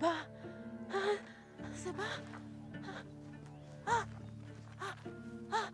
pas... C'est pas... Ah, ah, ah.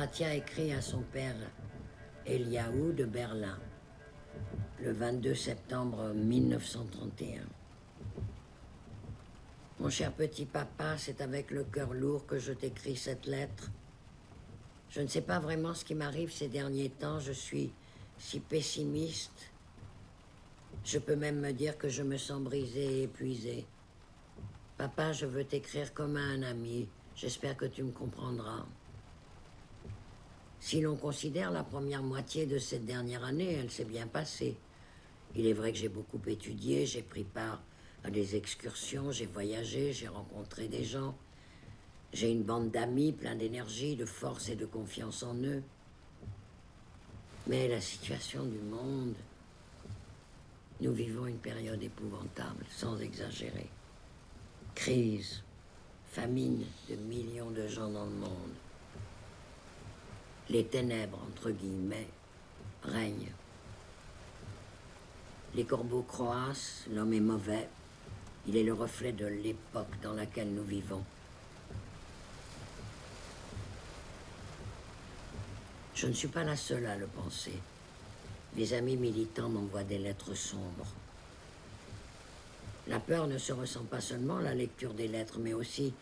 Fratia écrit à son père Eliaou de Berlin, le 22 septembre 1931. Mon cher petit papa, c'est avec le cœur lourd que je t'écris cette lettre. Je ne sais pas vraiment ce qui m'arrive ces derniers temps, je suis si pessimiste. Je peux même me dire que je me sens brisé et épuisé. Papa, je veux t'écrire comme à un ami, j'espère que tu me comprendras. Si l'on considère la première moitié de cette dernière année, elle s'est bien passée. Il est vrai que j'ai beaucoup étudié, j'ai pris part à des excursions, j'ai voyagé, j'ai rencontré des gens. J'ai une bande d'amis plein d'énergie, de force et de confiance en eux. Mais la situation du monde... Nous vivons une période épouvantable, sans exagérer. Crise, famine de millions de gens dans le monde. Les ténèbres, entre guillemets, règnent. Les corbeaux croassent, l'homme est mauvais. Il est le reflet de l'époque dans laquelle nous vivons. Je ne suis pas la seule à le penser. Mes amis militants m'envoient des lettres sombres. La peur ne se ressent pas seulement à la lecture des lettres, mais aussi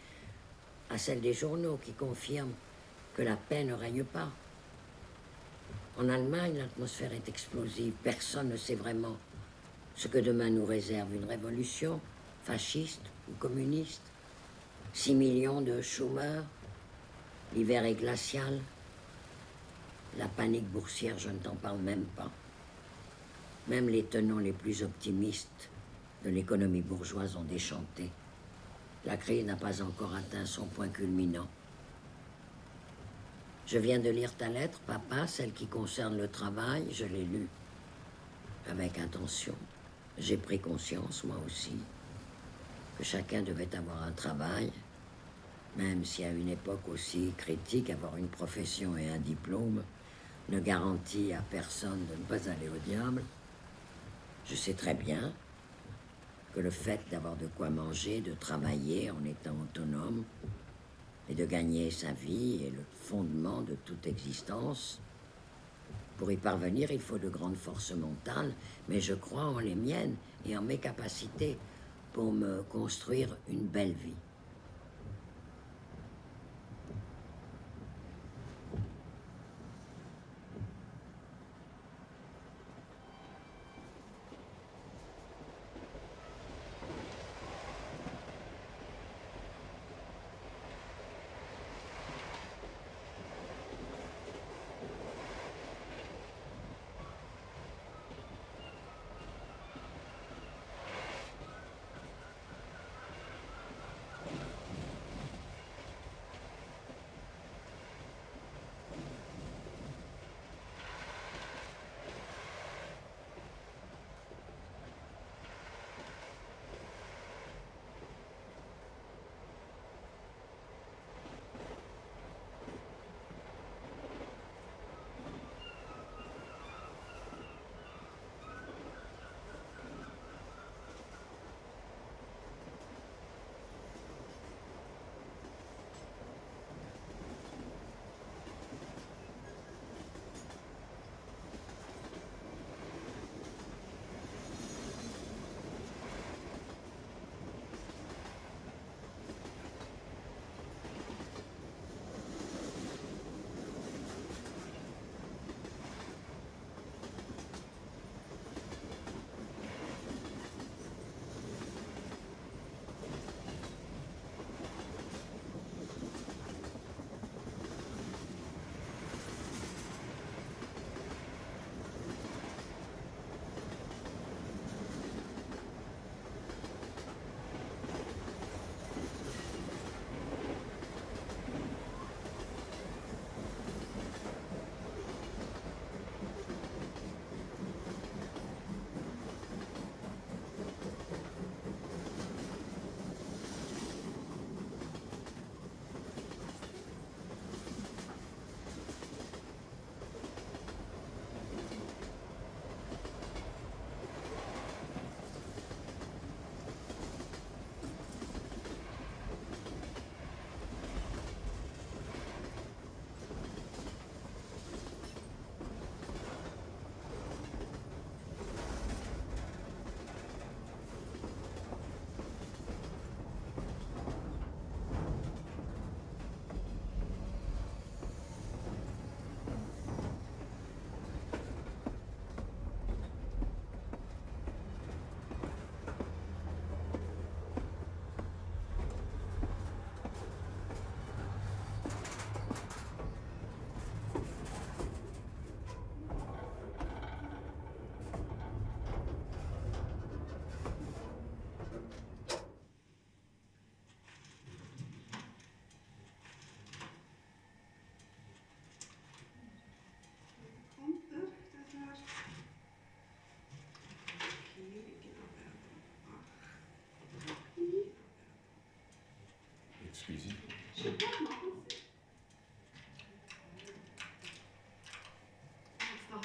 à celle des journaux qui confirment que la paix ne règne pas. En Allemagne, l'atmosphère est explosive. Personne ne sait vraiment ce que demain nous réserve. Une révolution fasciste ou communiste. 6 millions de chômeurs. L'hiver est glacial. La panique boursière, je ne t'en parle même pas. Même les tenants les plus optimistes de l'économie bourgeoise ont déchanté. La crise n'a pas encore atteint son point culminant. Je viens de lire ta lettre, papa, celle qui concerne le travail, je l'ai lue avec attention. J'ai pris conscience, moi aussi, que chacun devait avoir un travail, même si à une époque aussi critique, avoir une profession et un diplôme ne garantit à personne de ne pas aller au diable. Je sais très bien que le fait d'avoir de quoi manger, de travailler en étant autonome et de gagner sa vie est le fondement de toute existence. Pour y parvenir, il faut de grandes forces mentales, mais je crois en les miennes et en mes capacités pour me construire une belle vie.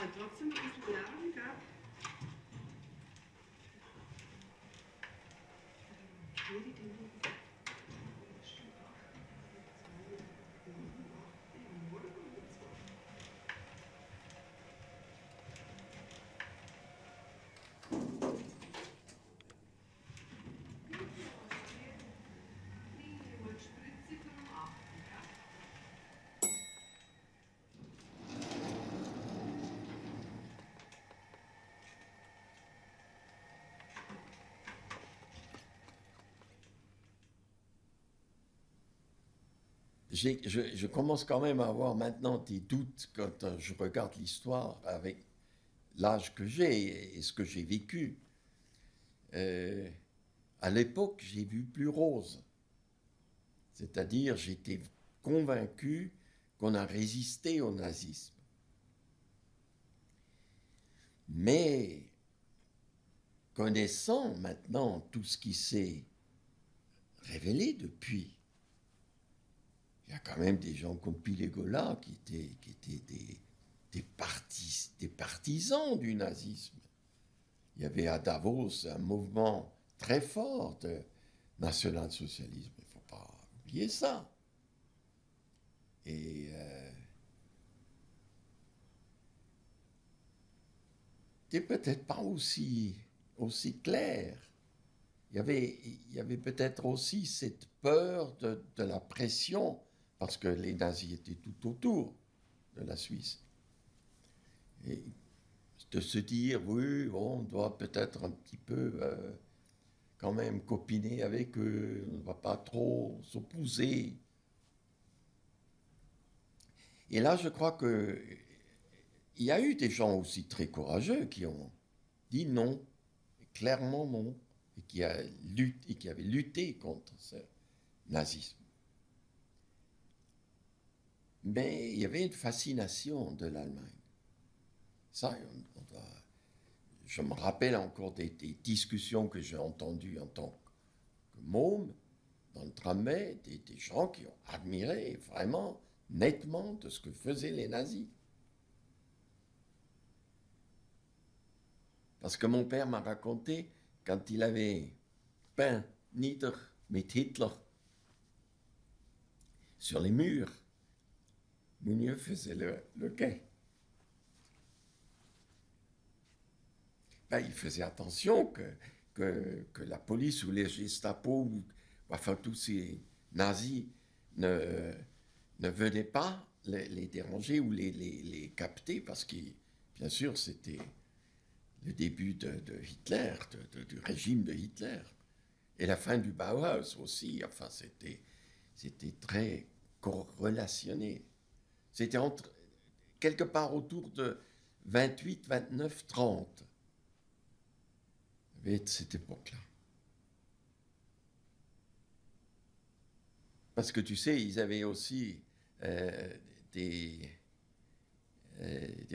aber trotzdem ein bisschen lernen, gell? Je commence quand même à avoir maintenant des doutes quand je regarde l'histoire avec l'âge que j'ai et ce que j'ai vécu. À l'époque, j'ai vu plus rose. C'est-à-dire, j'étais convaincu qu'on a résisté au nazisme. Mais, connaissant maintenant tout ce qui s'est révélé depuis, il y a quand même des gens comme Pilegola qui étaient des partisans du nazisme. Il y avait à Davos un mouvement très fort de national-socialisme. Il ne faut pas oublier ça. Et c'est peut-être pas aussi clair. Il y avait peut-être aussi cette peur de la pression, parce que les nazis étaient tout autour de la Suisse. Et de se dire, oui, bon, on doit peut-être un petit peu quand même copiner avec eux, on ne va pas trop s'opposer. Et là, je crois qu'il y a eu des gens aussi très courageux qui ont dit non, clairement non, et qui avaient lutté contre ce nazisme. Mais il y avait une fascination de l'Allemagne. Ça, je me rappelle encore des discussions que j'ai entendues en tant que môme, dans le tramway, des gens qui ont admiré vraiment nettement de ce que faisaient les nazis. Parce que mon père m'a raconté, quand il avait peint Nieder mit Hitler sur les murs, Mounier faisait le quai. Ben, il faisait attention que la police ou les Gestapo, ou enfin tous ces nazis, ne venaient pas les déranger ou les capter, parce que, bien sûr, c'était le début de Hitler, du régime de Hitler, et la fin du Bauhaus aussi. Enfin, c'était très corrélationné. C'était quelque part autour de 28, 29, 30. De cette époque-là. Parce que tu sais, ils avaient aussi des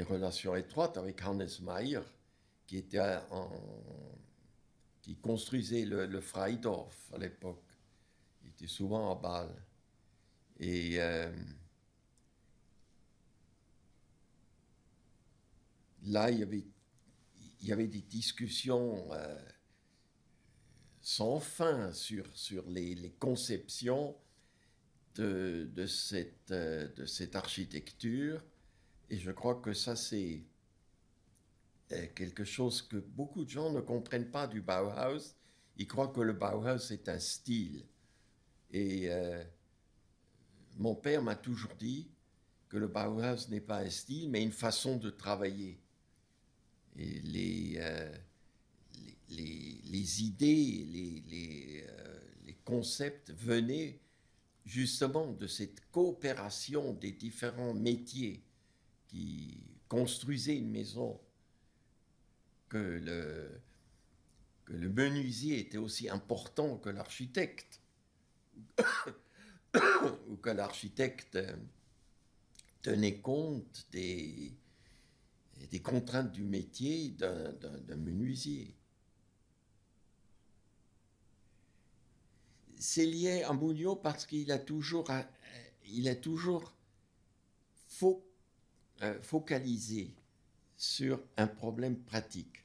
relations étroites avec Hannes Meyer, qui construisait le Freidorf à l'époque. Il était souvent à Bâle. Et là, il y avait des discussions sans fin sur les conceptions de cette architecture. Et je crois que ça, c'est quelque chose que beaucoup de gens ne comprennent pas du Bauhaus. Ils croient que le Bauhaus est un style. Et mon père m'a toujours dit que le Bauhaus n'est pas un style, mais une façon de travailler. Et les idées, les concepts venaient justement de cette coopération des différents métiers qui construisaient une maison, que le menuisier était aussi important que l'architecte, ou que l'architecte tenait compte des contraintes du métier d'un menuisier. C'est lié à Mougnot parce qu'il a toujours focalisé sur un problème pratique.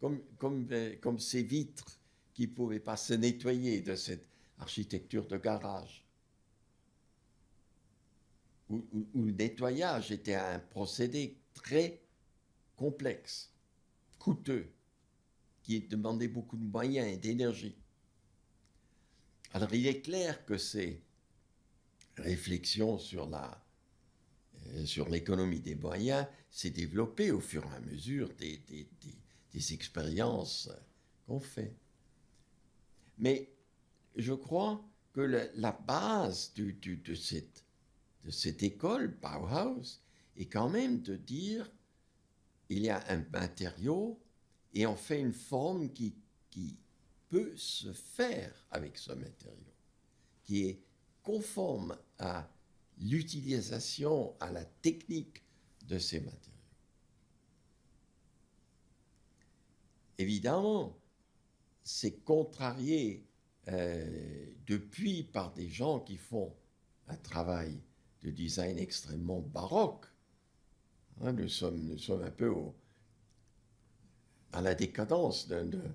Comme ces vitres qui ne pouvaient pas se nettoyer de cette architecture de garage, où le nettoyage était un procédé très complexe, coûteux, qui demandait beaucoup de moyens et d'énergie. Alors il est clair que ces réflexions sur l'économie des moyens s'est développée au fur et à mesure des expériences qu'on fait. Mais je crois que la base de cette école, Bauhaus, est quand même de dire il y a un matériau et on fait une forme qui peut se faire avec ce matériau, qui est conforme à l'utilisation, à la technique de ces matériaux. Évidemment, c'est contrarié depuis par des gens qui font un travail de design extrêmement baroque. Hein, nous sommes un peu à la décadence d'un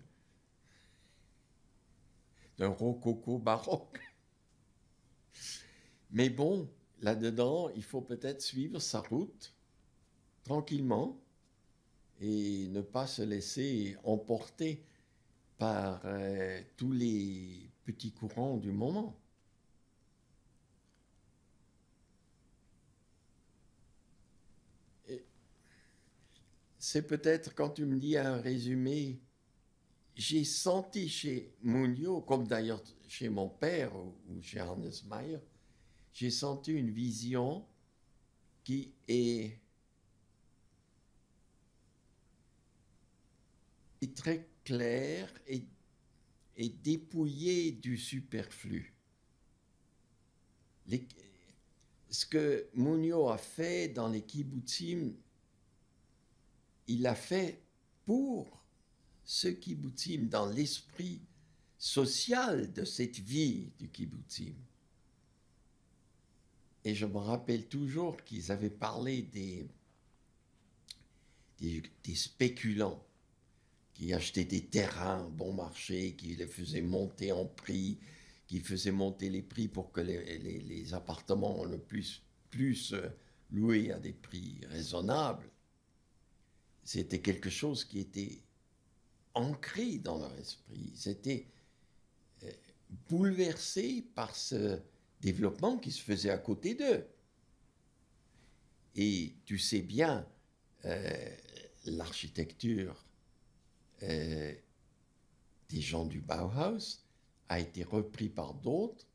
rococo baroque. Mais bon, là-dedans, il faut peut-être suivre sa route tranquillement et ne pas se laisser emporter par tous les petits courants du moment. C'est peut-être quand tu me dis un résumé, j'ai senti chez Mugnot, comme d'ailleurs chez mon père ou chez Hannes Meyer, j'ai senti une vision qui est très claire et dépouillée du superflu. Ce que Mugnot a fait dans les kibbutzim, il l'a fait pour ce kibbutzim, dans l'esprit social de cette vie du kibbutzim. Et je me rappelle toujours qu'ils avaient parlé des spéculants qui achetaient des terrains bon marché, qui les faisaient monter en prix, qui faisaient monter les prix pour que les appartements ne puissent plus se louer à des prix raisonnables. C'était quelque chose qui était ancré dans leur esprit. C'était bouleversé par ce développement qui se faisait à côté d'eux. Et tu sais bien, l'architecture des gens du Bauhaus a été repris par d'autres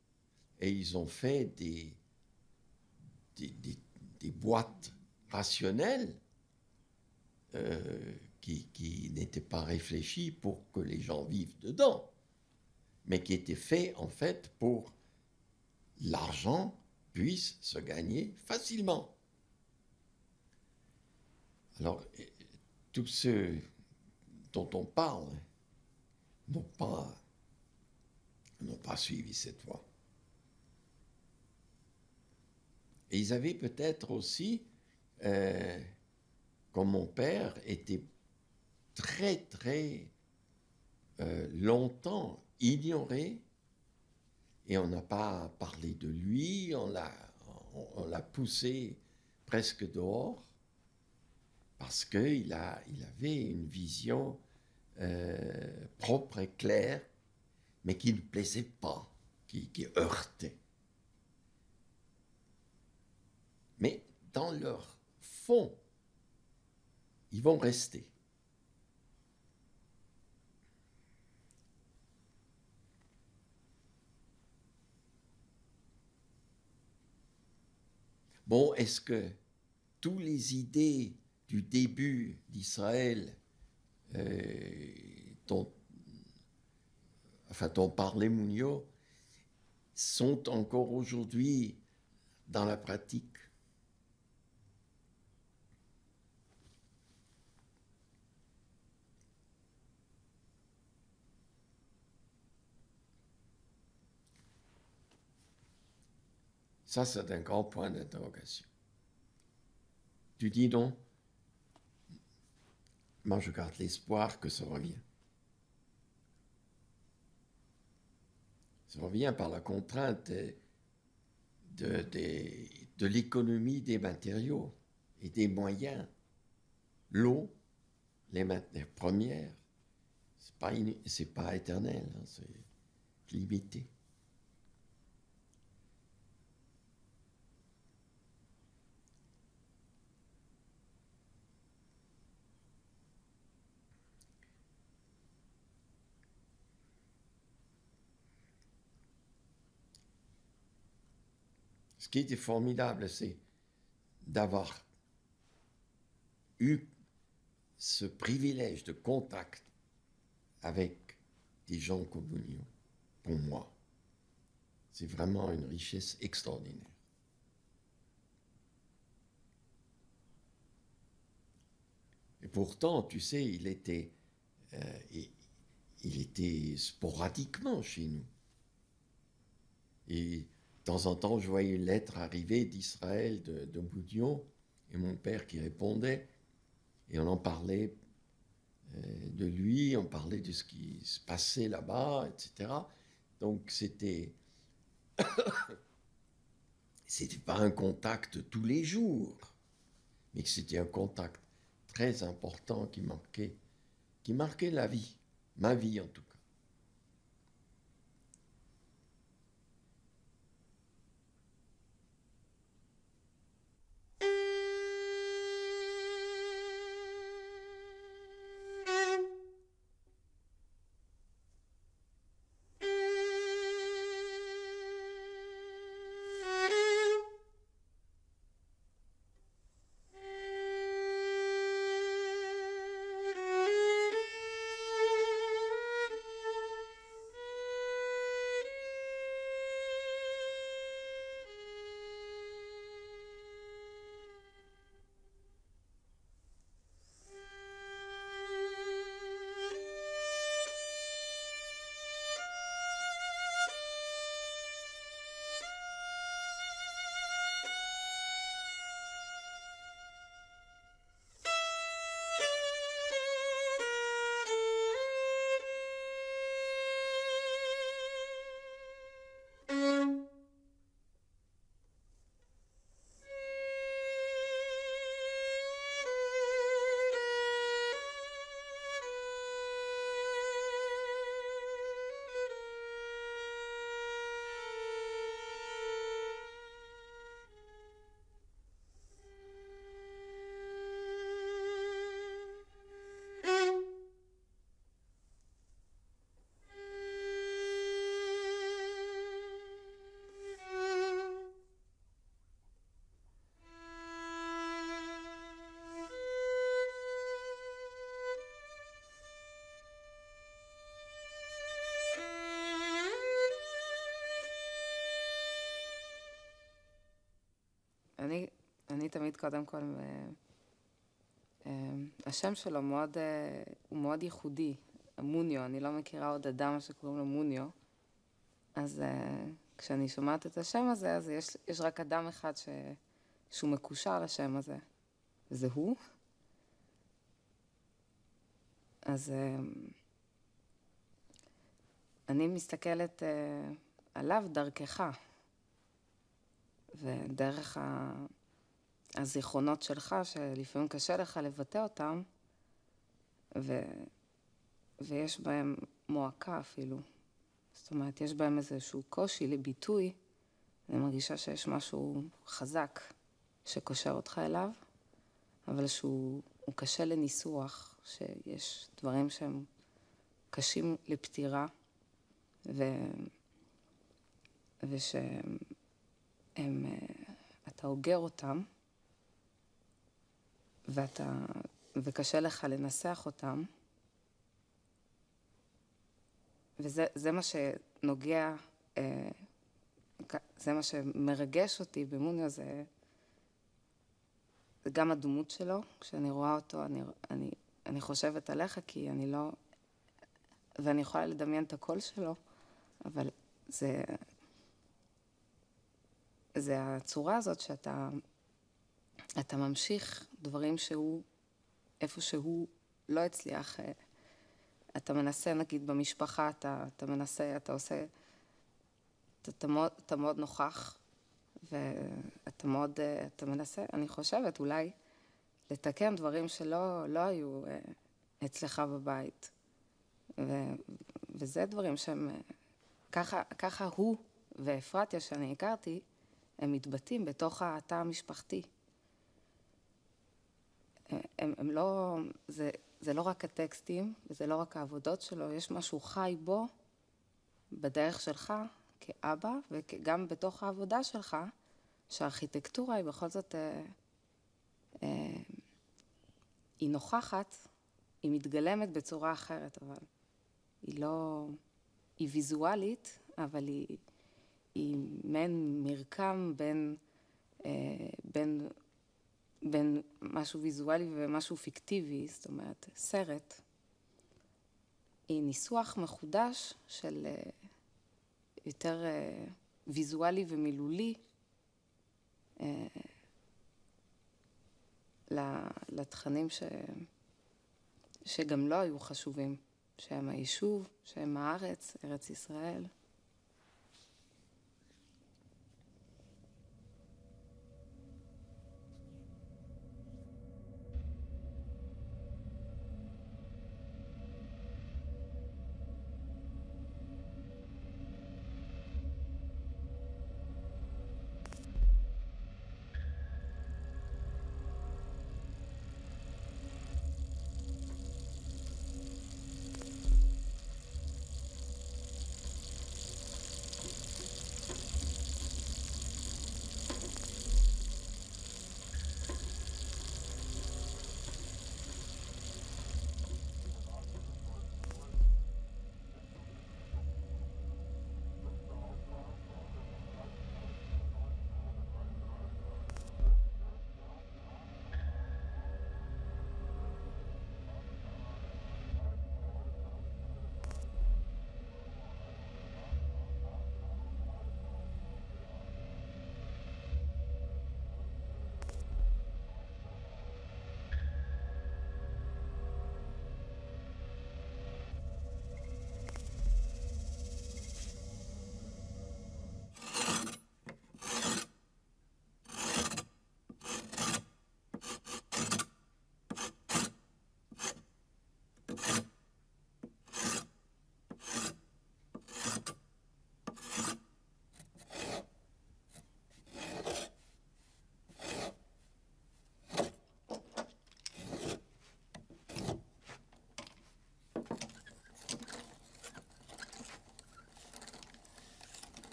et ils ont fait des boîtes rationnelles qui n'étaient pas réfléchies pour que les gens vivent dedans, mais qui étaient faits en fait pour l'argent puisse se gagner facilement. Alors, tous ceux dont on parle n'ont pas suivi cette voie. Et ils avaient peut-être aussi, comme mon père, été très, très longtemps ignoré, et on n'a pas parlé de lui, on l'a poussé presque dehors, parce qu'il avait une vision propre et claire, mais qui ne plaisait pas, qui heurtait. Mais dans leur fond, ils vont rester. Bon, est-ce que toutes les idées du début d'Israël dont parlait Mugnot sont encore aujourd'hui dans la pratique? Ça, c'est un grand point d'interrogation. Tu dis non? moi je garde l'espoir que ça revient. Ça revient par la contrainte de l'économie des matériaux et des moyens. L'eau, les matières premières, c'est pas éternel, hein, c'est limité. Ce qui était formidable, c'est d'avoir eu ce privilège de contact avec des gens comme nous. Pour moi, c'est vraiment une richesse extraordinaire. Et pourtant, tu sais, il était sporadiquement chez nous. Et de temps en temps, je voyais une lettre arriver d'Israël, de Mounion, et mon père qui répondait, et on en parlait de lui, on parlait de ce qui se passait là-bas, etc. Donc c'était pas un contact tous les jours, mais c'était un contact très important qui marquait la vie, ma vie en tout cas. אני תמיד קודם כל, השם שלו הוא מאוד ייחודי, מוניו, אני לא מכירה עוד אדם שקוראים לו מוניו, אז כשאני שומעת את השם הזה, אז יש רק אדם אחד שהוא מקושר לשם הזה, וזה הוא. אז אני מסתכלת עליו דרכך, ודרך הזיכרונות שלך, שלפעמים קשה לך לבטא אותם, ויש בהם מועקה אפילו. זאת אומרת, יש בהם איזשהו קושי לביטוי, אני מרגישה שיש משהו חזק שקושר אותך אליו, אבל שהוא קשה לניסוח, שיש דברים שהם קשים לפתירה, ושהם, אתה אוגר אותם, וקשה לך לנסח אותם, וזה מה שנוגע, זה מה שמרגש אותי במוניו, זה גם הדמות שלו. כשאני רואה אותו, אני חושבת עליך, כי אני לא, ואני יכולה לדמיין את הקול שלו, אבל זה הצורה הזאת שאתה ממשיך דברים שהוא, איפה שהוא לא הצליח, אתה מנסה, נגיד, במשפחה, אתה מנסה, אתה עושה, אתה מאוד נוכח, ואתה מאוד, אתה מנסה, אני חושבת, אולי לתקן דברים שלא היו אצלך בבית. וזה דברים שהם, ככה הוא ואפרתיה שאני הכרתי, הם מתבטאים בתוך התא המשפחתי. הם לא, זה לא רק הטקסטים, וזה לא רק העבודות שלו, יש משהו חי בו, בדרך שלך, כאבא, וגם בתוך העבודה שלך, שהארכיטקטורה היא בכל זאת, היא נוכחת, היא מתגלמת בצורה אחרת, אבל היא לא, היא ויזואלית, אבל היא מעין מרקם בין משהו ויזואלי ומשהו פיקטיבי, זאת אומרת, סרט. היא ניסוח מחודש של יותר ויזואלי ומילולי לתכנים שגם לא היו חשובים, שהם היישוב, שהם הארץ, ארץ ישראל.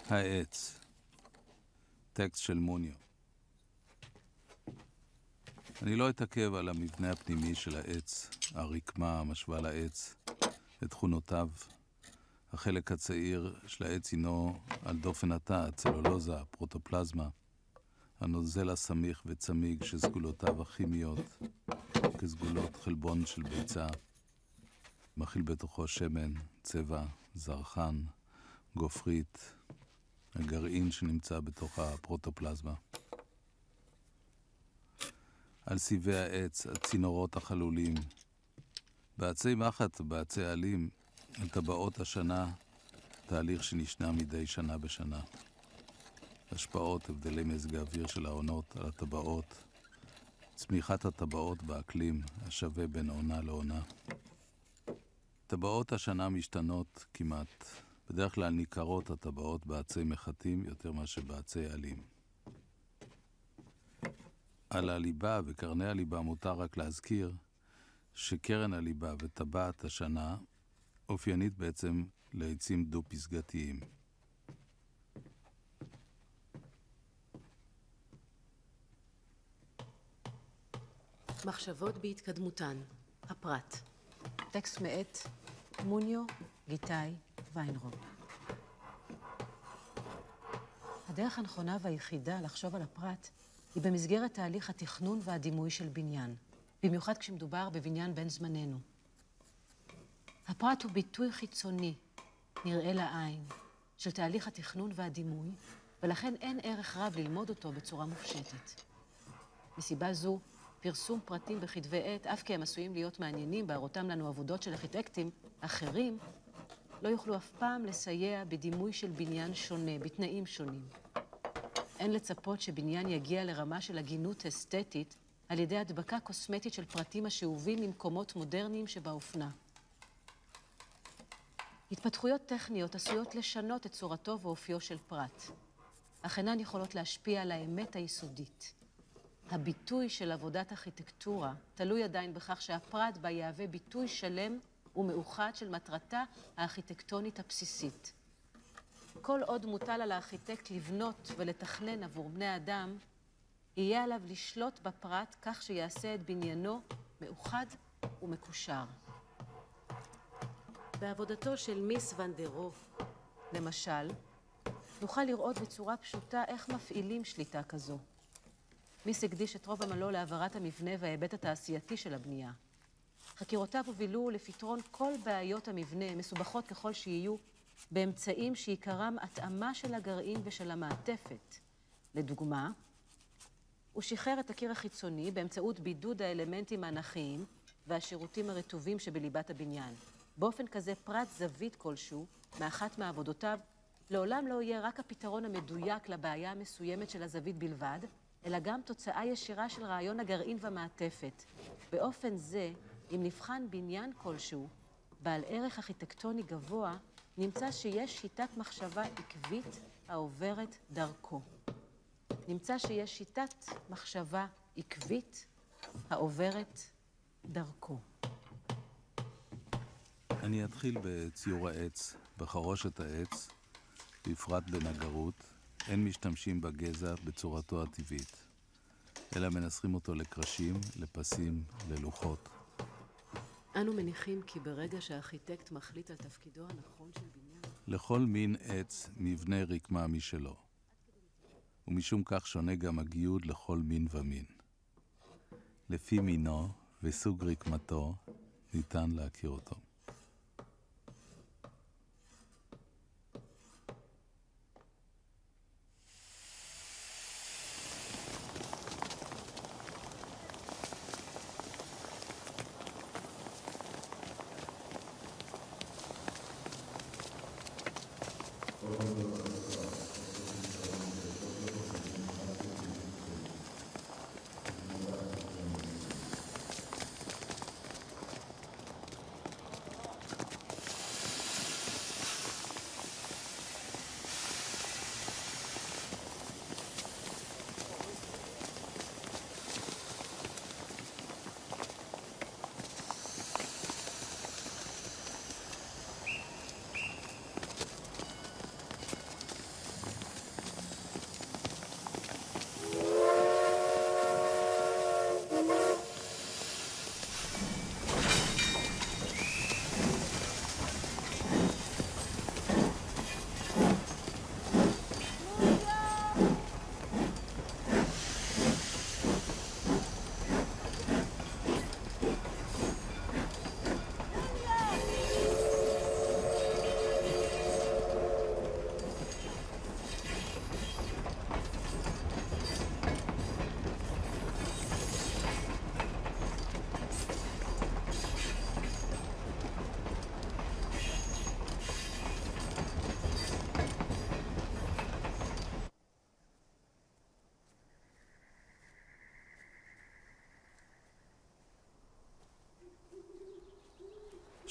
העץ, טקסט של מוניו. אני לא אתעכב על המבנה הפנימי של העץ, הרקמה המשווה לעץ, את תכונותיו. החלק הצעיר של העץ הינו על דופן התא, הצלולוזה, הפרוטופלזמה, הנוזל הסמיך וצמיג שסגולותיו הכימיות, כסגולות חלבון של ביצה, מכיל בתוכו שמן, צבע, זרחן, גופרית, הגרעין שנמצא בתוך הפרוטופלזמה. על סיבי העץ, הצינורות החלולים, בעצי מחט ובעצי עלים, על טבעות השנה, תהליך שנשנה מדי שנה בשנה. השפעות, הבדלי מזג האוויר של העונות על הטבעות, צמיחת הטבעות באקלים, השווה בין עונה לעונה. טבעות השנה משתנות כמעט, בדרך כלל ניכרות הטבעות בעצי מחטים יותר מאשר בעצי עלים. על הליבה וקרני הליבה מותר רק להזכיר שקרן הליבה וטבעת השנה אופיינית בעצם לעצים דו-פסגתיים. מחשבות בהתקדמותן, הפרט. טקסט מאת מוניו גיטאי ויינרוב. הדרך הנכונה והיחידה לחשוב על הפרט היא במסגרת תהליך התכנון והדימוי של בניין, במיוחד כשמדובר בבניין בן זמננו. הפרט הוא ביטוי חיצוני, נראה לעין, של תהליך התכנון והדימוי, ולכן אין ערך רב ללמוד אותו בצורה מופשטת. מסיבה זו, פרסום פרטים בכתבי עת, אף כי הם עשויים להיות מעניינים בהראותם לנו עבודות של ארכיטקטים אחרים, לא יוכלו אף פעם לסייע בדימוי של בניין שונה, בתנאים שונים. אין לצפות שבניין יגיע לרמה של הגינות אסתטית על ידי הדבקה קוסמטית של פרטים השאובים ממקומות מודרניים שבאופנה. התפתחויות טכניות עשויות לשנות את צורתו ואופיו של פרט, אך אינן יכולות להשפיע על האמת היסודית. הביטוי של עבודת ארכיטקטורה תלוי עדיין בכך שהפרט בה יהווה ביטוי שלם ומאוחד של מטרתה הארכיטקטונית הבסיסית. כל עוד מוטל על הארכיטקט לבנות ולתכנן עבור בני אדם, יהיה עליו לשלוט בפרט כך שיעשה את בניינו מאוחד ומקושר. בעבודתו של מיס ואן דר רוף, למשל, נוכל לראות בצורה פשוטה איך מפעילים שליטה כזו. מיס הקדיש את רוב עמלו להעברת המבנה וההיבט התעשייתי של הבנייה. חקירותיו הובילו לפתרון כל בעיות המבנה, מסובכות ככל שיהיו, באמצעים שעיקרם התאמה של הגרעין ושל המעטפת. לדוגמה, הוא שחרר את הקיר החיצוני באמצעות בידוד האלמנטים האנכיים והשירותים הרטובים שבליבת הבניין. באופן כזה פרט זווית כלשהו, מאחת מעבודותיו, לעולם לא יהיה רק הפתרון המדויק לבעיה המסוימת של הזווית בלבד, אלא גם תוצאה ישירה של רעיון הגרעין והמעטפת. באופן זה, אם נבחן בניין כלשהו, בעל ערך ארכיטקטוני גבוה, נמצא שיש שיטת מחשבה עקבית העוברת דרכו. נמצא שיש שיטת מחשבה עקבית העוברת דרכו. אני אתחיל בציור העץ, בחרושת העץ, בפרט בנגרות, אין משתמשים בגזע בצורתו הטבעית, אלא מנסחים אותו לקרשים, לפסים, ללוחות. אנו מניחים כי ברגע שהארכיטקט מחליט על תפקידו הנכון של בניין, לכל מין עץ מבנה רקמה משלו, ומשום כך שונה גם הגיוד לכל מין ומין. לפי מינו וסוג רקמתו ניתן להכיר אותו.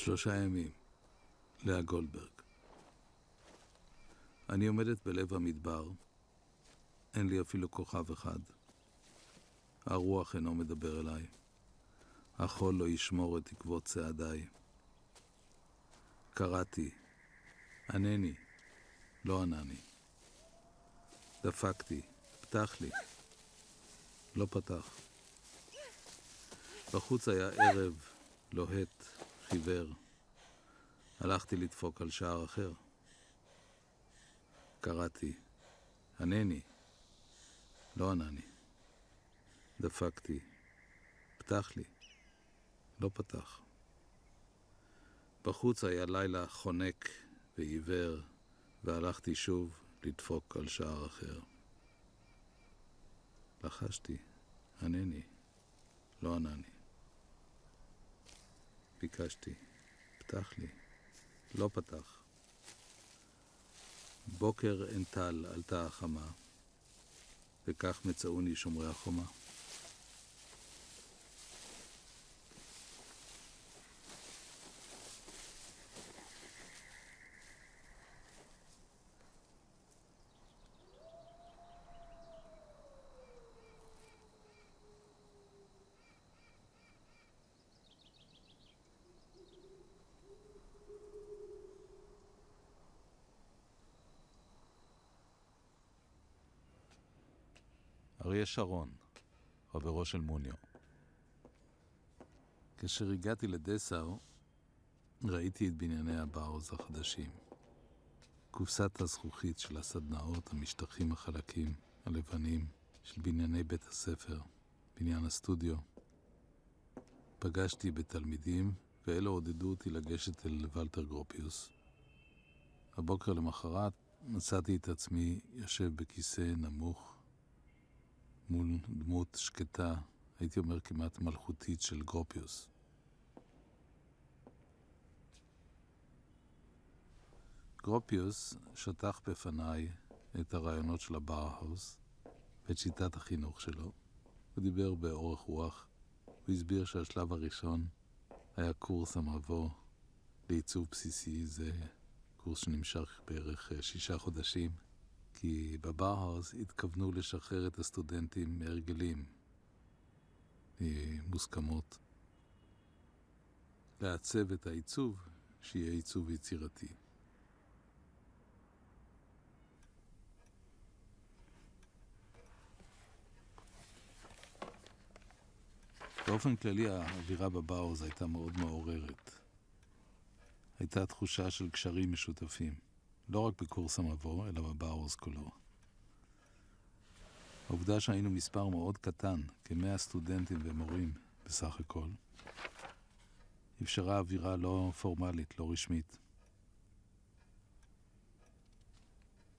שלושה ימים, לאה גולדברג. אני עומדת בלב המדבר, אין לי אפילו כוכב אחד. הרוח אינו מדבר אליי, החול לא ישמור את עקבות צעדיי. קראתי, ענני, לא ענני. דפקתי, פתח לי, לא פתח. בחוץ היה ערב, לוהט, חיוור. הלכתי לדפוק על שער אחר. קראתי, ענני, לא ענני. דפקתי, פתח לי, לא פתח. בחוץ היה לילה חונק ועיוור, והלכתי שוב לדפוק על שער אחר. לחשתי, ענני, לא ענה לי. ביקשתי, פתח לי. לא פתח. בוקר אין טל עלתה החמה, וכך מצאוני שומרי החומה. אריה שרון, חברו של מוניו. כאשר הגעתי לדסאו, ראיתי את בנייני הבאוז החדשים. קופסת הזכוכית של הסדנאות, המשטחים החלקים, הלבנים, של בנייני בית הספר, בניין הסטודיו. פגשתי בתלמידים, ואלו עודדו אותי לגשת אל ולטר גרופיוס. הבוקר למחרת מצאתי את עצמי יושב בכיסא נמוך, מול דמות שקטה, הייתי אומר כמעט מלכותית של גרופיוס. גרופיוס שטח בפניי את הרעיונות של הבאוהאוס ואת שיטת החינוך שלו. הוא דיבר באורך רוח. הוא הסביר שהשלב הראשון היה קורס המבוא לעיצוב בסיסי. זה קורס שנמשך בערך 6 חודשים. כי בבאוהאוס התכוונו לשחרר את הסטודנטים מהרגלים, מוסכמות, לעצב את העיצוב שיהיה עיצוב יצירתי. באופן כללי האווירה בבאוהאוס הייתה מאוד מעוררת. הייתה תחושה של קשרים משותפים. לא רק בקורס המבוא, אלא בבאוהאוס כולו. העובדה שהיינו מספר מאוד קטן, כ100 סטודנטים ומורים בסך הכל, אפשרה אווירה לא פורמלית, לא רשמית.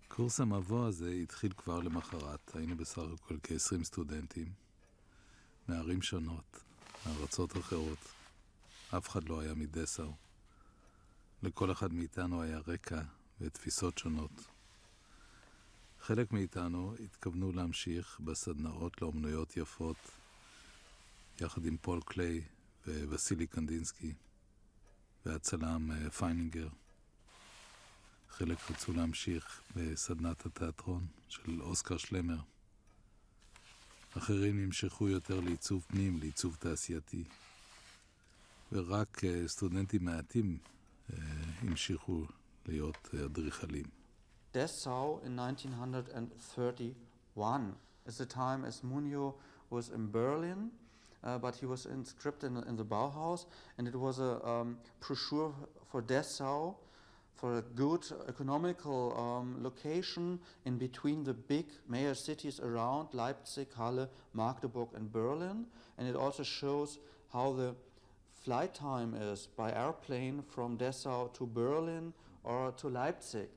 קורס המבוא הזה התחיל כבר למחרת. היינו בסך הכל כ20 סטודנטים, מערים שונות, מארצות אחרות. אף אחד לא היה מדסאו. לכל אחד מאיתנו היה רקע ותפיסות שונות. חלק מאיתנו התכוונו להמשיך בסדנאות לאומנויות יפות, יחד עם פול קליי ווסילי קנדינסקי והצלם פיינינגר. חלק רצו להמשיך בסדנת התיאטרון של אוסקר שלמר. אחרים נמשכו יותר לעיצוב פנים, לעיצוב תעשייתי. ורק סטודנטים מעטים המשיכו להיות אדריכלים. Dessau in 1931 is the time as Munio was in Berlin, but he was inscribed in the Bauhaus, and it was a brochure for Dessau, for a good economical location in between the big major cities around Leipzig, Halle, Magdeburg, and Berlin, and it also shows how the flight time is by airplane from Dessau to Berlin or to Leipzig.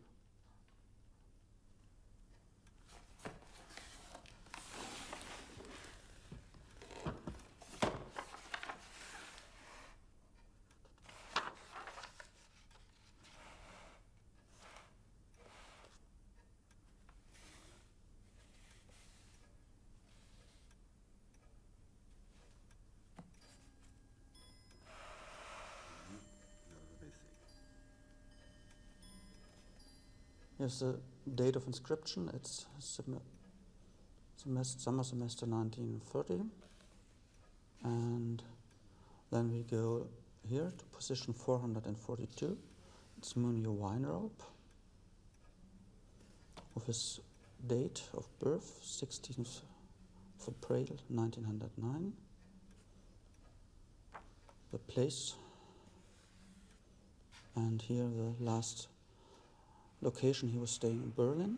Here's the date of inscription. It's summer semester 1930. And then we go here to position 442. It's Munio Weinraub, with his date of birth, 16th of April 1909. The place, and here the last location he was staying in Berlin.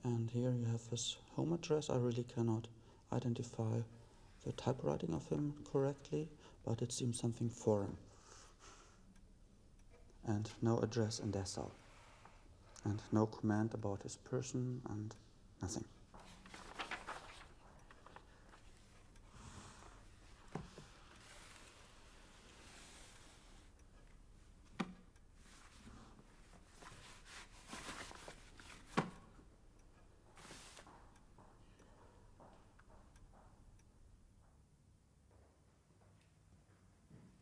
And here you have his home address. I really cannot identify the typewriting of him correctly, but it seems something foreign. And no address in Dessau. And no comment about his person and nothing.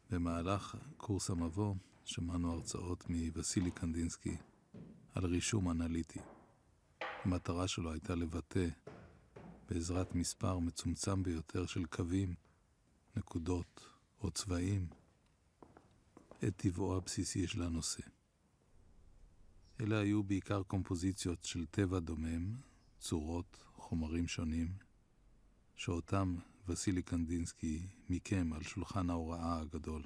במהלך קורס המבוא שמענו הרצאות מווסילי קנדינסקי על רישום אנליטי. המטרה שלו הייתה לבטא בעזרת מספר מצומצם ביותר של קווים, נקודות או צבעים את טבעו הבסיסי של הנושא. אלה היו בעיקר קומפוזיציות של טבע דומם, צורות, חומרים שונים, שאותם וסילי קנדינסקי מיקם על שולחן ההוראה הגדול.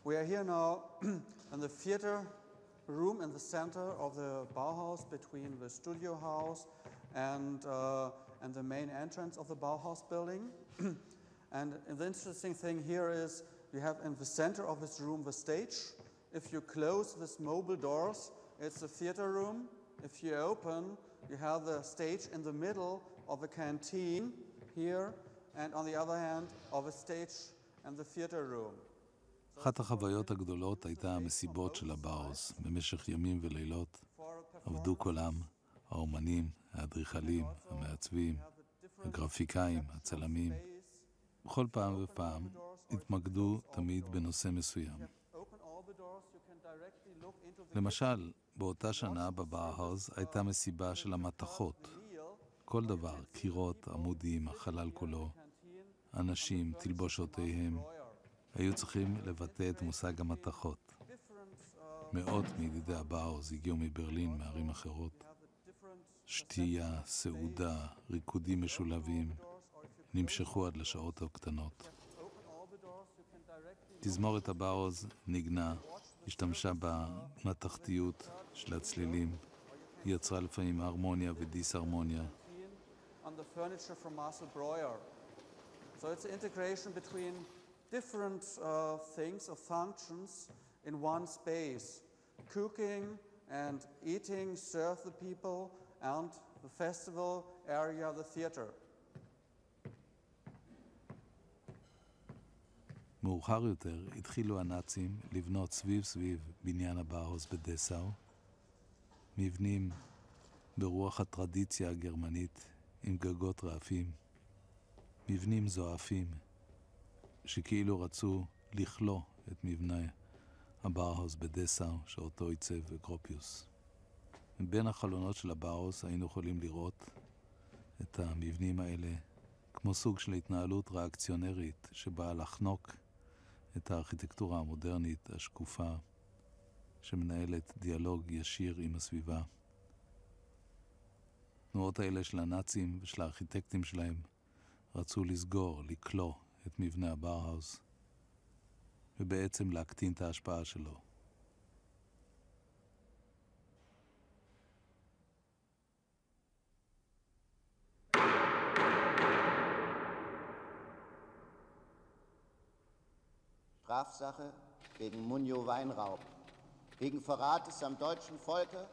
We are here now in the theater room in the center of the Bauhaus between the studio house and the main entrance of the Bauhaus building. And the interesting thing here is you have in the center of this room the stage. If you close these mobile doors, it's the theater room. If you open, you have the stage in the middle of the canteen here, and on the other hand, of the stage and the theater room. אחת החוויות הגדולות הייתה המסיבות של הבאוז. במשך ימים ולילות עבדו כולם, האומנים, האדריכלים, המעצבים, הגרפיקאים, הצלמים. בכל פעם ופעם התמקדו תמיד בנושא מסוים. למשל, באותה שנה בבאוז הייתה מסיבה של המתכות. כל דבר, קירות, עמודים, החלל כולו, אנשים, תלבושותיהם, היו צריכים לבטא את מושג המתכות. מאות מידידי הבאוז הגיעו מברלין, מערים אחרות. שתייה, סעודה, ריקודים משולבים, נמשכו עד לשעות הקטנות. תזמורת הבאוז נגנה, השתמשה במתכתיות של הצלילים, היא יצרה לפעמים הרמוניה ודיסהרמוניה. So it's an integration between different things or functions in one space. Cooking and eating serve the people, and the festival area, the theater. מאוחר יותר התחילו הנאצים לבנות סביב בניין הבאוז בדסאו, מבנים ברוח הטרדיציה הגרמנית עם גגות רעפים, מבנים זועפים שכאילו רצו לכלוא את מבנה הבאוז בדסאו שאותו עיצב גרופיוס. בין החלונות של הבאוז היינו יכולים לראות את המבנים האלה כמו סוג של התנהלות ריאקציונרית שבאה לחנוק את הארכיטקטורה המודרנית השקופה שמנהלת דיאלוג ישיר עם הסביבה. תנועות האלה של הנאצים ושל הארכיטקטים שלהם רצו לסגור, לקלוא את מבנה הבאוז ובעצם להקטין את ההשפעה שלו. Strafsache gegen Munjo Weinraub, wegen Verrates am deutschen Volke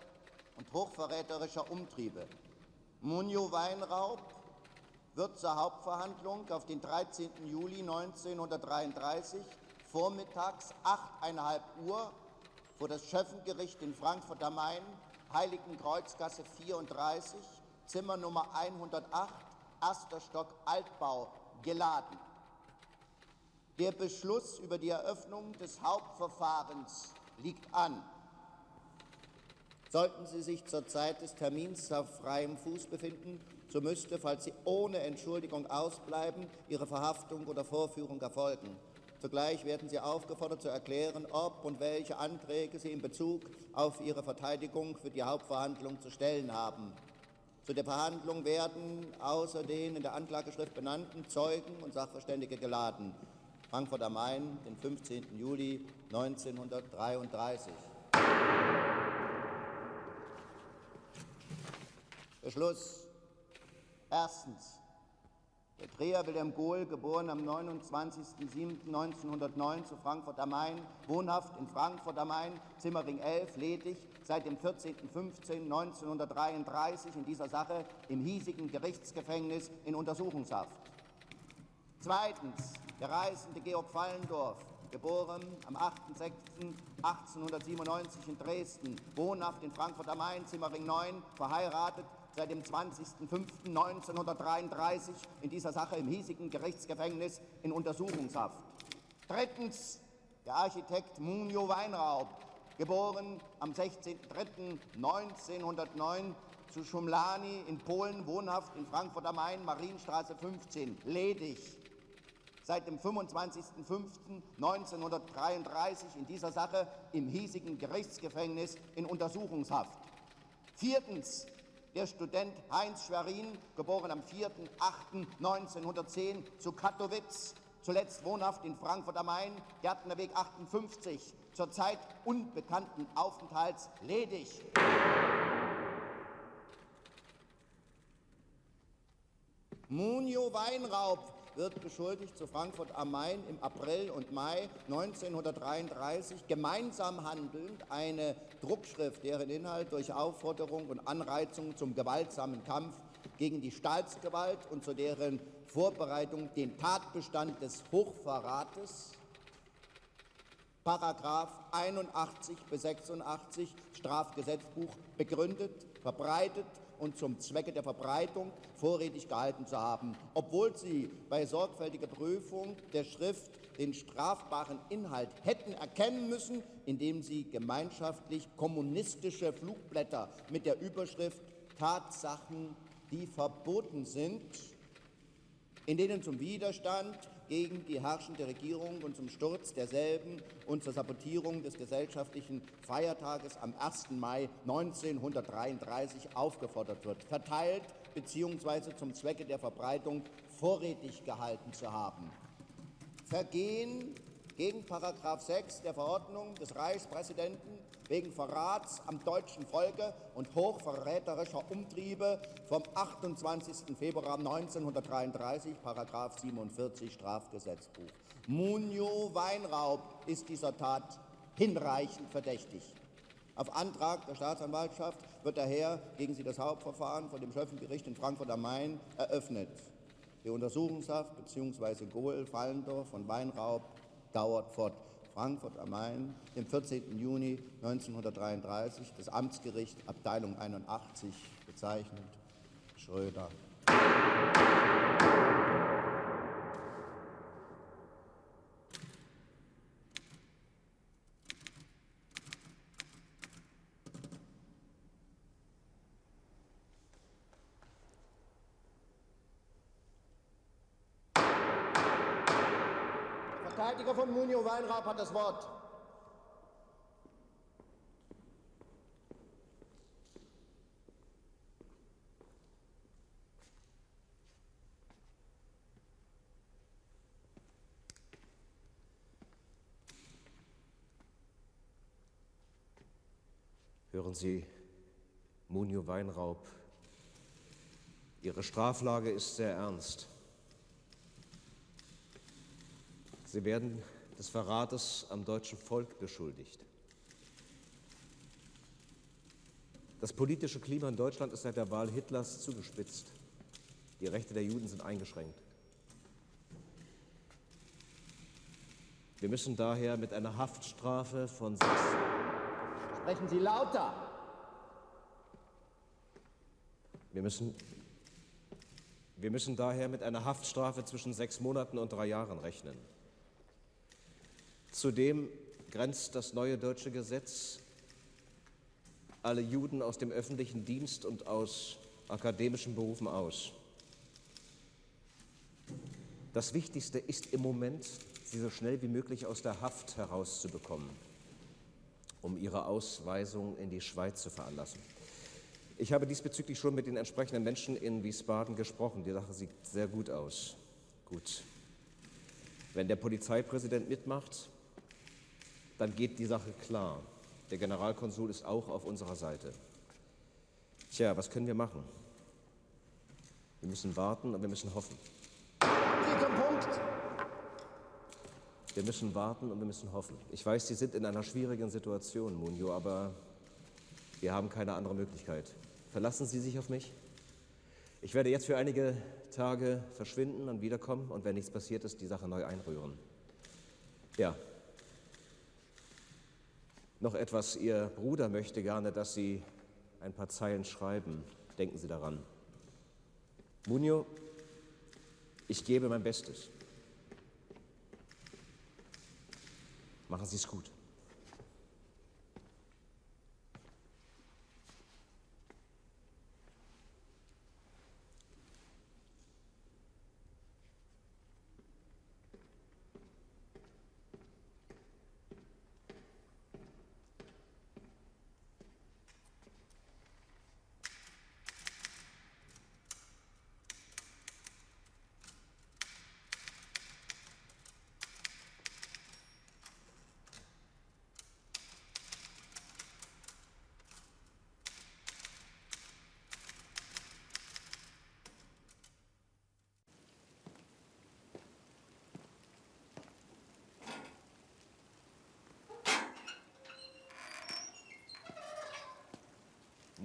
und hochverräterischer Umtriebe. Munjo Weinraub wird zur Hauptverhandlung auf den 13. Juli 1933 vormittags 8:30 Uhr vor das Schöffengericht in Frankfurt am Main, Heiligenkreuzgasse 34, Zimmer Nummer 108, 1. Stock Altbau, geladen. Der Beschluss über die Eröffnung des Hauptverfahrens liegt an. Sollten Sie sich zur Zeit des Termins auf freiem Fuß befinden, so müsste, falls Sie ohne Entschuldigung ausbleiben, Ihre Verhaftung oder Vorführung erfolgen. Zugleich werden Sie aufgefordert zu erklären, ob und welche Anträge Sie in Bezug auf Ihre Verteidigung für die Hauptverhandlung zu stellen haben. Zu der Verhandlung werden außer den in der Anklageschrift benannten Zeugen und Sachverständige geladen. Frankfurt am Main, den 15. Juli 1933. Beschluss. Erstens. Der Dreher Wilhelm Gohl, geboren am 29.07.1909 zu Frankfurt am Main, wohnhaft in Frankfurt am Main, Zimmerring 11, ledig, seit dem 14.15.1933 in dieser Sache im hiesigen Gerichtsgefängnis in Untersuchungshaft. Zweitens, der Reisende Georg Fallendorf, geboren am 8.06.1897 in Dresden, wohnhaft in Frankfurt am Main, Zimmerring 9, verheiratet, seit dem 20.05.1933 in dieser Sache im hiesigen Gerichtsgefängnis in Untersuchungshaft. Drittens, der Architekt Munio Weinraub, geboren am 16.03.1909 zu Szumlani in Polen, wohnhaft in Frankfurt am Main, Marienstraße 15, ledig. Seit dem 25.05.1933 in dieser Sache im hiesigen Gerichtsgefängnis in Untersuchungshaft. Viertens, der Student Heinz Schwerin, geboren am 4.08.1910 zu Kattowitz, zuletzt wohnhaft in Frankfurt am Main, Gärtnerweg 58, zurzeit unbekannten Aufenthalts, ledig. Munio Weinraub wird beschuldigt, zu Frankfurt am Main im April und Mai 1933 gemeinsam handelnd eine Druckschrift, deren Inhalt durch Aufforderung und Anreizung zum gewaltsamen Kampf gegen die Staatsgewalt und zu deren Vorbereitung den Tatbestand des Hochverrates, Paragraph 81 bis 86 Strafgesetzbuch, begründet, verbreitet und zum Zwecke der Verbreitung vorrätig gehalten zu haben, obwohl sie bei sorgfältiger Prüfung der Schrift den strafbaren Inhalt hätten erkennen müssen, indem sie gemeinschaftlich kommunistische Flugblätter mit der Überschrift Tatsachen, die verboten sind, in denen zum Widerstand gegen die herrschende Regierung und zum Sturz derselben und zur Sabotierung des gesellschaftlichen Feiertages am 1. Mai 1933 aufgefordert wird, verteilt bzw. zum Zwecke der Verbreitung vorrätig gehalten zu haben. Vergehen gegen § 6 der Verordnung des Reichspräsidenten wegen Verrats am deutschen Volke und hochverräterischer Umtriebe vom 28. Februar 1933, § 47 Strafgesetzbuch. Munio Weinraub ist dieser Tat hinreichend verdächtig. Auf Antrag der Staatsanwaltschaft wird daher gegen sie das Hauptverfahren vor dem Schöffengericht in Frankfurt am Main eröffnet. Die Untersuchungshaft bzw. Gohl, Fallendorf und Weinraub dauert fort. Frankfurt am Main, dem 14. Juni 1933, das Amtsgericht, Abteilung 81, bezeichnet Schröder. Der Verteidiger von Munio Weinraub hat das Wort. Hören Sie, Munio Weinraub, Ihre Straflage ist sehr ernst. Sie werden des Verrates am deutschen Volk beschuldigt. Das politische Klima in Deutschland ist seit der Wahl Hitlers zugespitzt. Die Rechte der Juden sind eingeschränkt. Wir müssen daher mit einer Haftstrafe von 6... Sprechen Sie lauter! Wir müssen daher mit einer Haftstrafe zwischen 6 Monaten und 3 Jahren rechnen. Zudem grenzt das neue deutsche Gesetz alle Juden aus dem öffentlichen Dienst und aus akademischen Berufen aus. Das Wichtigste ist im Moment, sie so schnell wie möglich aus der Haft herauszubekommen, um ihre Ausweisung in die Schweiz zu veranlassen. Ich habe diesbezüglich schon mit den entsprechenden Menschen in Wiesbaden gesprochen. Die Sache sieht sehr gut aus. Gut. Wenn der Polizeipräsident mitmacht, dann geht die Sache klar. Der Generalkonsul ist auch auf unserer Seite. Tja, was können wir machen? Wir müssen warten und wir müssen hoffen. zum Punkt. Wir müssen warten und wir müssen hoffen. Ich weiß, Sie sind in einer schwierigen Situation, Munio, aber wir haben keine andere Möglichkeit. Verlassen Sie sich auf mich. Ich werde jetzt für einige Tage verschwinden und wiederkommen und wenn nichts passiert ist, die Sache neu einrühren. Ja. Noch etwas. Ihr Bruder möchte gerne, dass Sie ein paar Zeilen schreiben. Denken Sie daran. Munio, ich gebe mein Bestes. Machen Sie es gut.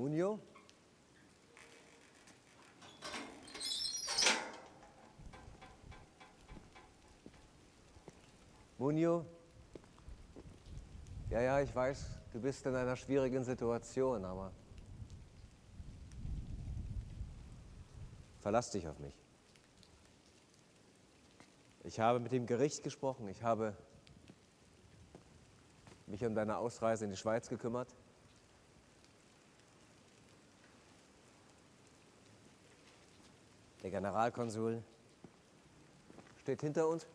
Munio? Munio? Ja, ich weiß, du bist in einer schwierigen Situation, aber verlass dich auf mich. Ich habe mit dem Gericht gesprochen, ich habe mich um deine Ausreise in die Schweiz gekümmert. Der Generalkonsul steht hinter uns.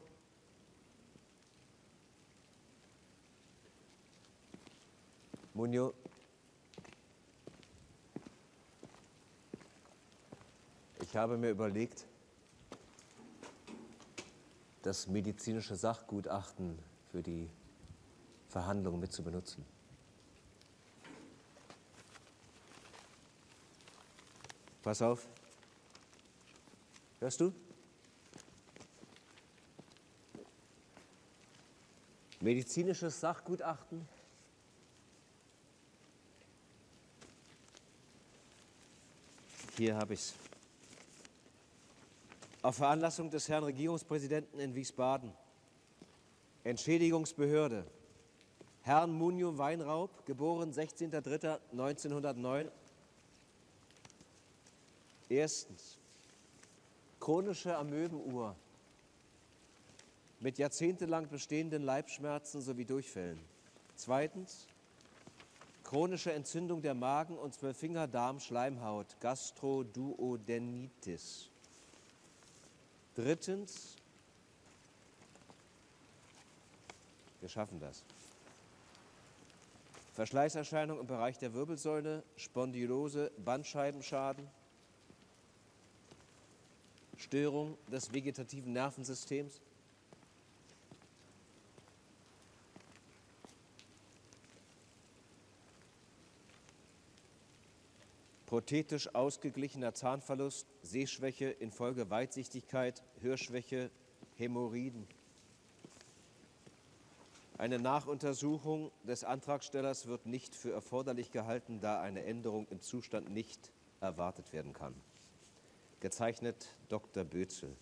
Munio, ich habe mir überlegt, das medizinische Sachgutachten für die Verhandlungen mit zu benutzen. Pass auf. Hörst du? Medizinisches Sachgutachten. Hier habe ich es. Auf Veranlassung des Herrn Regierungspräsidenten in Wiesbaden. Entschädigungsbehörde. Herrn Munio Weinraub, geboren 16.03.1909. Erstens. Chronische Amöbenuhr mit jahrzehntelang bestehenden Leibschmerzen sowie Durchfällen. Zweitens, chronische Entzündung der Magen- und Zwölffinger-Darm-Schleimhaut, Gastroduodenitis. Drittens, wir schaffen das. Verschleißerscheinung im Bereich der Wirbelsäule, Spondylose, Bandscheibenschaden, Störung des vegetativen Nervensystems, prothetisch ausgeglichener Zahnverlust, Sehschwäche infolge Weitsichtigkeit, Hörschwäche, Hämorrhoiden. Eine Nachuntersuchung des Antragstellers wird nicht für erforderlich gehalten, da eine Änderung im Zustand nicht erwartet werden kann. Gezeichnet Dr. Bözel.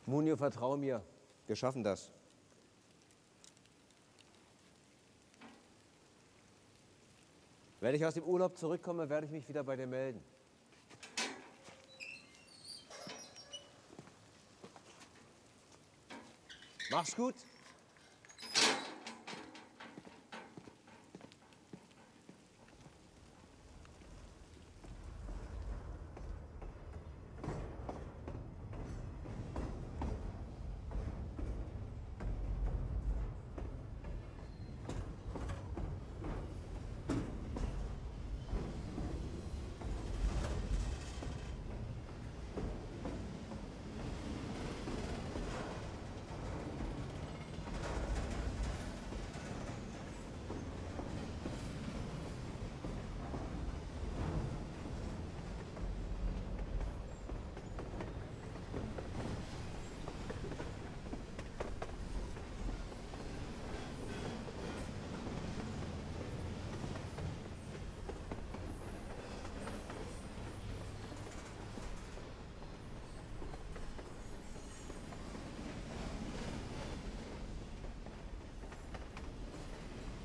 Munio, vertraue mir. Wir schaffen das. Wenn ich aus dem Urlaub zurückkomme, werde ich mich wieder bei dir melden. Mach's gut.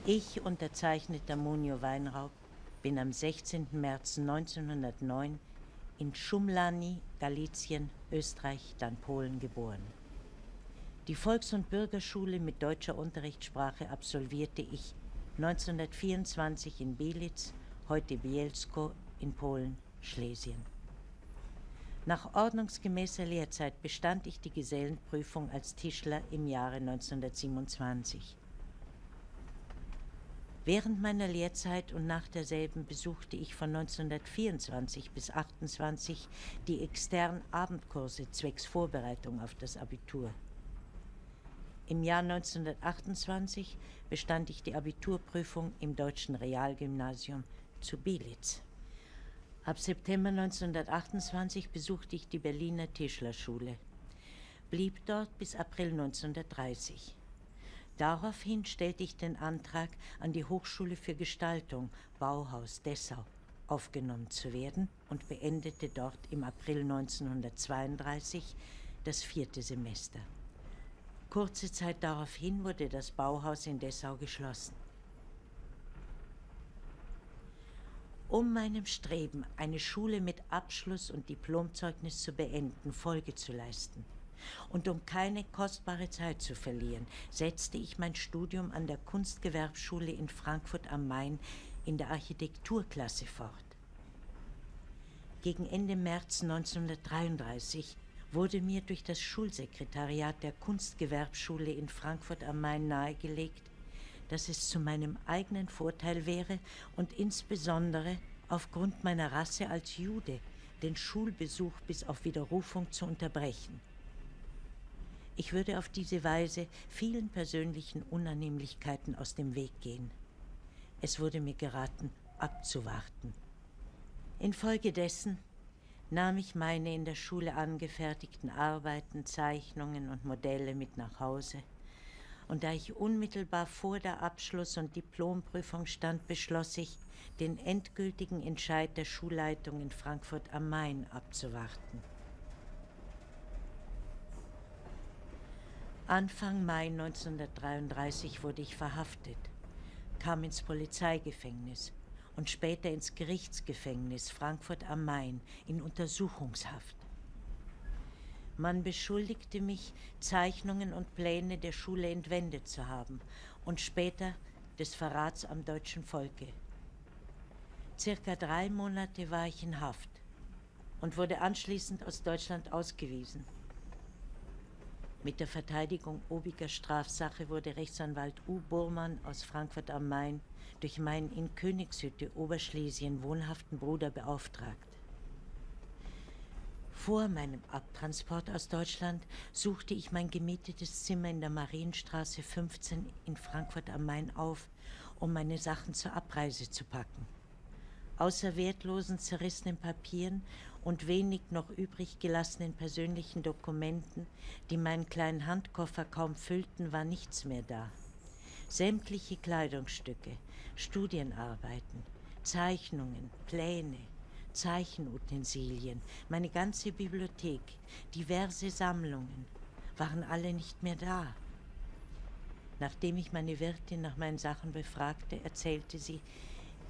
Ich, unterzeichneter Munio Weinraub, bin am 16. März 1909 in Szumlani, Galizien, Österreich, dann Polen geboren. Die Volks- und Bürgerschule mit deutscher Unterrichtssprache absolvierte ich 1924 in Belitz, heute Bielsko, in Polen, Schlesien. Nach ordnungsgemäßer Lehrzeit bestand ich die Gesellenprüfung als Tischler im Jahre 1927. Während meiner Lehrzeit und nach derselben besuchte ich von 1924 bis 1928 die externen Abendkurse zwecks Vorbereitung auf das Abitur. Im Jahr 1928 bestand ich die Abiturprüfung im Deutschen Realgymnasium zu Belitz. Ab September 1928 besuchte ich die Berliner Tischlerschule, blieb dort bis April 1930. Daraufhin stellte ich den Antrag, an die Hochschule für Gestaltung, Bauhaus Dessau, aufgenommen zu werden und beendete dort im April 1932 das 4. Semester. Kurze Zeit daraufhin wurde das Bauhaus in Dessau geschlossen. Um meinem Streben, eine Schule mit Abschluss und Diplomzeugnis zu beenden, Folge zu leisten und um keine kostbare Zeit zu verlieren, setzte ich mein Studium an der Kunstgewerbeschule in Frankfurt am Main in der Architekturklasse fort. Gegen Ende März 1933 wurde mir durch das Schulsekretariat der Kunstgewerbeschule in Frankfurt am Main nahegelegt, dass es zu meinem eigenen Vorteil wäre und insbesondere aufgrund meiner Rasse als Jude den Schulbesuch bis auf Widerrufung zu unterbrechen. Ich würde auf diese Weise vielen persönlichen Unannehmlichkeiten aus dem Weg gehen. Es wurde mir geraten, abzuwarten. Infolgedessen nahm ich meine in der Schule angefertigten Arbeiten, Zeichnungen und Modelle mit nach Hause. Und da ich unmittelbar vor der Abschluss- und Diplomprüfung stand, beschloss ich, den endgültigen Entscheid der Schulleitung in Frankfurt am Main abzuwarten. Anfang Mai 1933 wurde ich verhaftet, kam ins Polizeigefängnis und später ins Gerichtsgefängnis Frankfurt am Main in Untersuchungshaft. Man beschuldigte mich, Zeichnungen und Pläne der Schule entwendet zu haben und später des Verrats am deutschen Volke. Circa 3 Monate war ich in Haft und wurde anschließend aus Deutschland ausgewiesen. Mit der Verteidigung obiger Strafsache wurde Rechtsanwalt U. Burmann aus Frankfurt am Main durch meinen in Königshütte, Oberschlesien, wohnhaften Bruder beauftragt. Vor meinem Abtransport aus Deutschland suchte ich mein gemietetes Zimmer in der Marienstraße 15 in Frankfurt am Main auf, um meine Sachen zur Abreise zu packen. Außer wertlosen, zerrissenen Papieren und wenig noch übrig gelassenen persönlichen Dokumenten, die meinen kleinen Handkoffer kaum füllten, war nichts mehr da. Sämtliche Kleidungsstücke, Studienarbeiten, Zeichnungen, Pläne, Zeichenutensilien, meine ganze Bibliothek, diverse Sammlungen, waren alle nicht mehr da. Nachdem ich meine Wirtin nach meinen Sachen befragte, erzählte sie,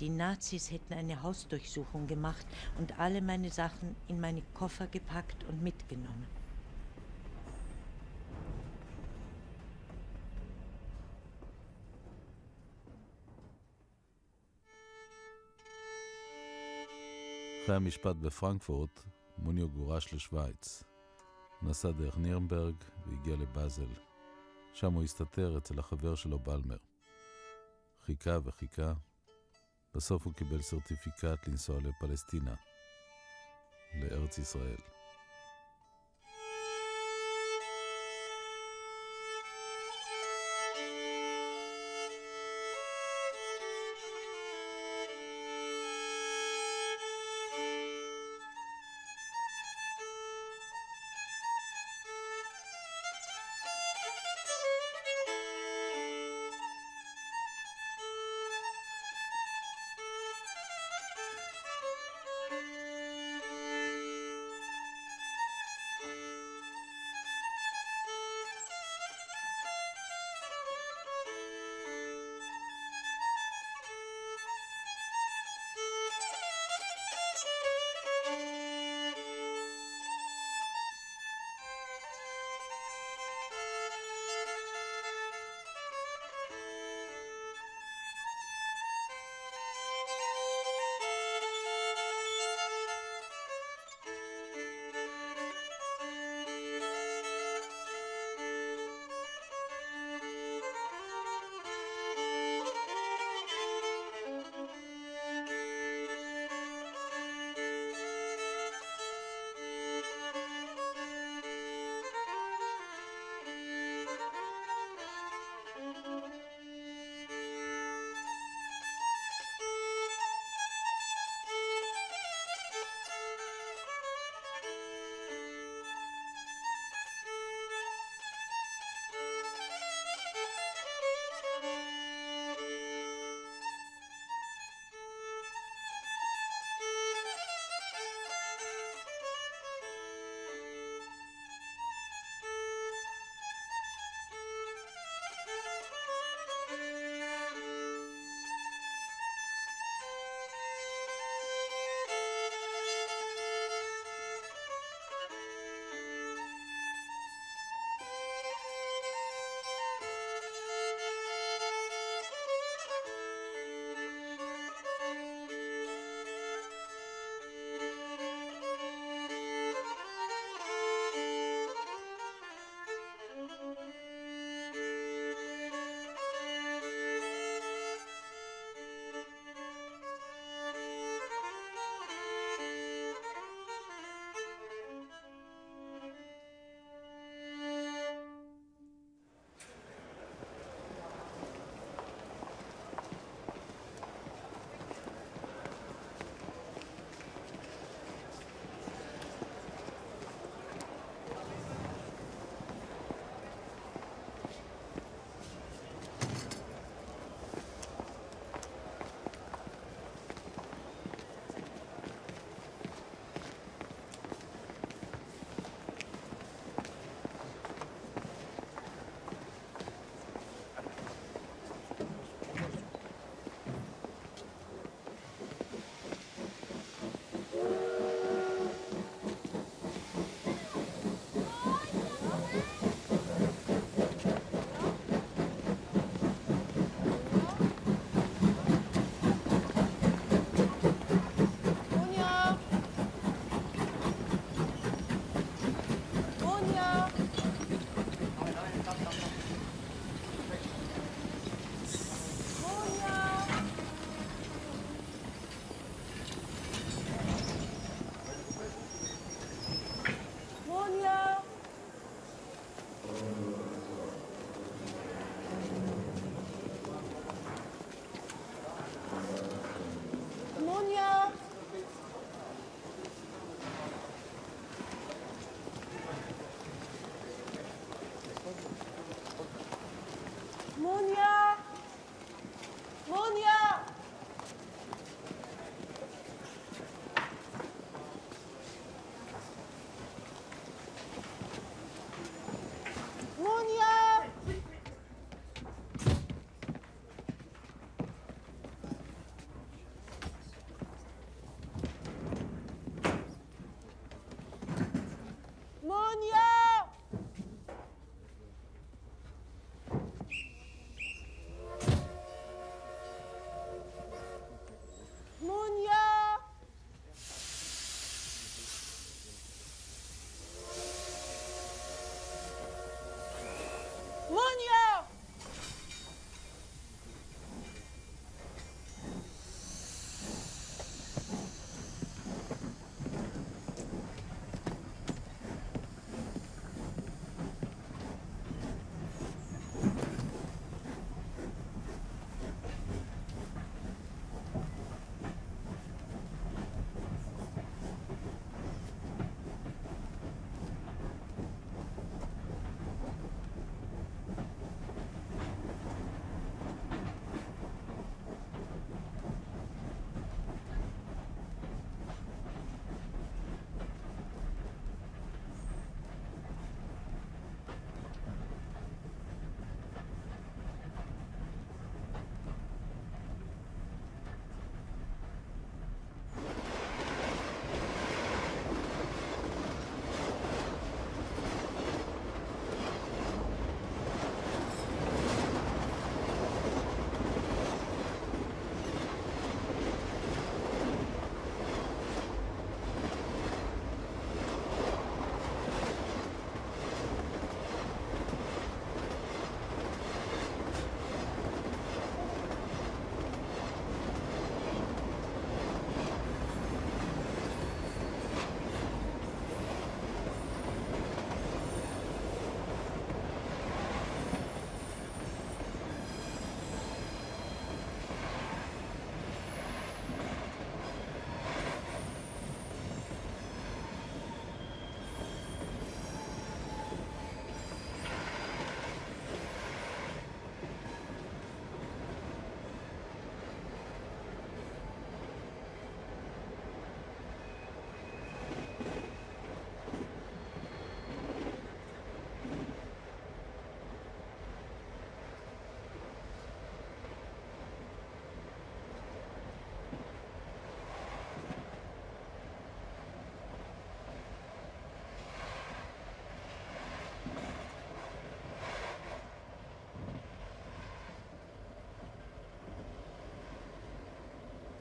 die Nazis hätten eine Hausdurchsuchung gemacht und alle meine Sachen in meine Koffer gepackt und mitgenommen. אחרי המשפט בפרנקפורט, מוניו גורש לשוויץ. נסע דרך נירנברג והגיע לבאזל. שם הוא הסתתר אצל החבר שלו בלמר. חיכה וחיכה. בסוף הוא קיבל סרטיפיקט לנסוע לפלסטינה, לארץ ישראל.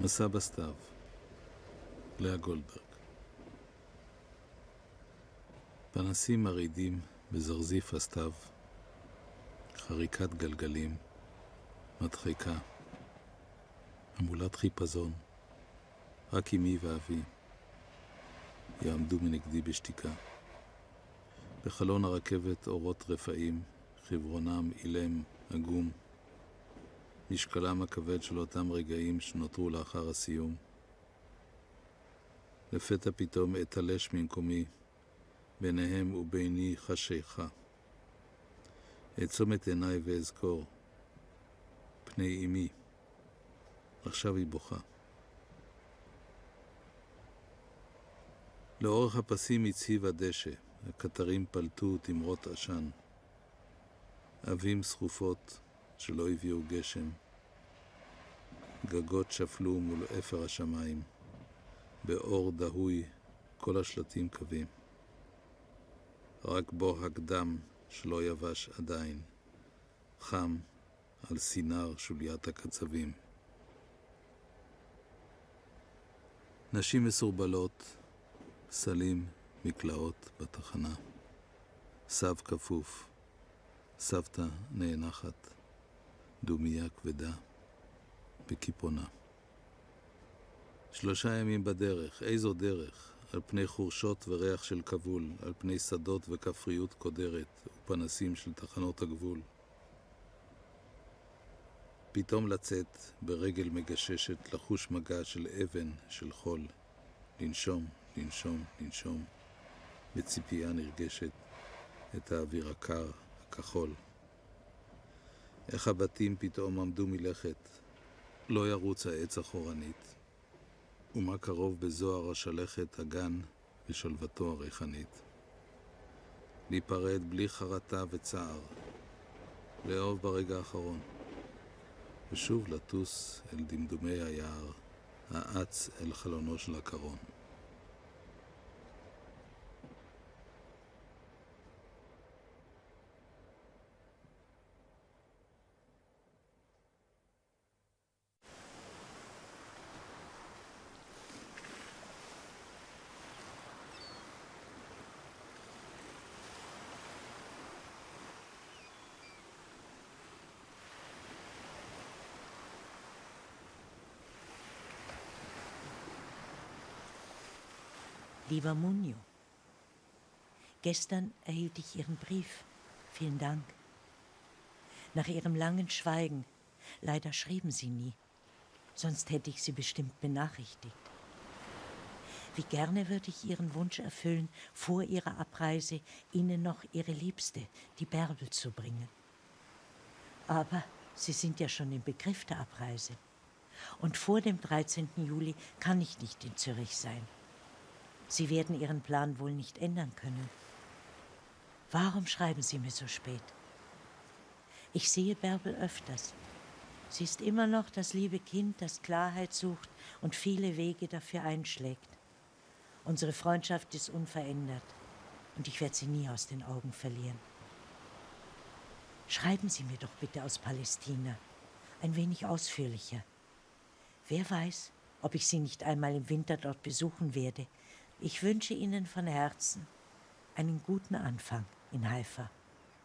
מסע בסתיו, לאה גולדברג. פנסים מרעידים בזרזיף הסתיו, חריקת גלגלים, מדחיקה, המולת חיפזון, רק אמי ואבי יעמדו מנגדי בשתיקה. בחלון הרכבת אורות רפאים, חברונם אילם, עגום, משקלם הכבד של אותם רגעים שנותרו לאחר הסיום. לפתע פתאום אתלש ממקומי, ביניהם וביני חשיכה. אעצום את עיניי ואזכור, פני אמי, עכשיו היא בוכה. לאורך הפסים הציב הדשא, הקטרים פלטו תמרות עשן. אבים סחופות שלא הביאו גשם. גגות שפלו מול אפר השמיים. באור דהוי כל השלטים קווים. רק בו הקדם שלא יבש עדיין. חם על סינר שוליית הקצבים. נשים מסורבלות, סלים, מקלעות בתחנה. סב כפוף, סבתא נאנחת, דומיה כבדה, בכיפונה. 3 ימים בדרך, איזו דרך, על פני חורשות וריח של כבול, על פני שדות וכפריות קודרת ופנסים של תחנות הגבול. פתאום לצאת ברגל מגששת לחוש מגע של אבן, של חול, לנשום, לנשום, לנשום, בציפייה נרגשת את האוויר הקר, הכחול. איך הבתים פתאום עמדו מלכת, לא ירוץ העץ אחורנית, ומה קרוב בזוהר השלכת הגן ושלוותו הריחנית. להיפרד בלי חרטה וצער, לאהוב ברגע האחרון, ושוב לטוס אל דמדומי היער, האץ אל חלונו של הקרון. Lieber Munio, gestern erhielt ich Ihren Brief. Vielen Dank. Nach Ihrem langen Schweigen, leider schrieben Sie nie, sonst hätte ich Sie bestimmt benachrichtigt. Wie gerne würde ich Ihren Wunsch erfüllen, vor Ihrer Abreise Ihnen noch Ihre Liebste, die Bärbel, zu bringen. Aber Sie sind ja schon im Begriff der Abreise. Und vor dem 13. Juli kann ich nicht in Zürich sein. Sie werden Ihren Plan wohl nicht ändern können. Warum schreiben Sie mir so spät? Ich sehe Bärbel öfters. Sie ist immer noch das liebe Kind, das Klarheit sucht und viele Wege dafür einschlägt. Unsere Freundschaft ist unverändert und ich werde sie nie aus den Augen verlieren. Schreiben Sie mir doch bitte aus Palästina, ein wenig ausführlicher. Wer weiß, ob ich Sie nicht einmal im Winter dort besuchen werde. Ich wünsche Ihnen von Herzen einen guten Anfang in Haifa,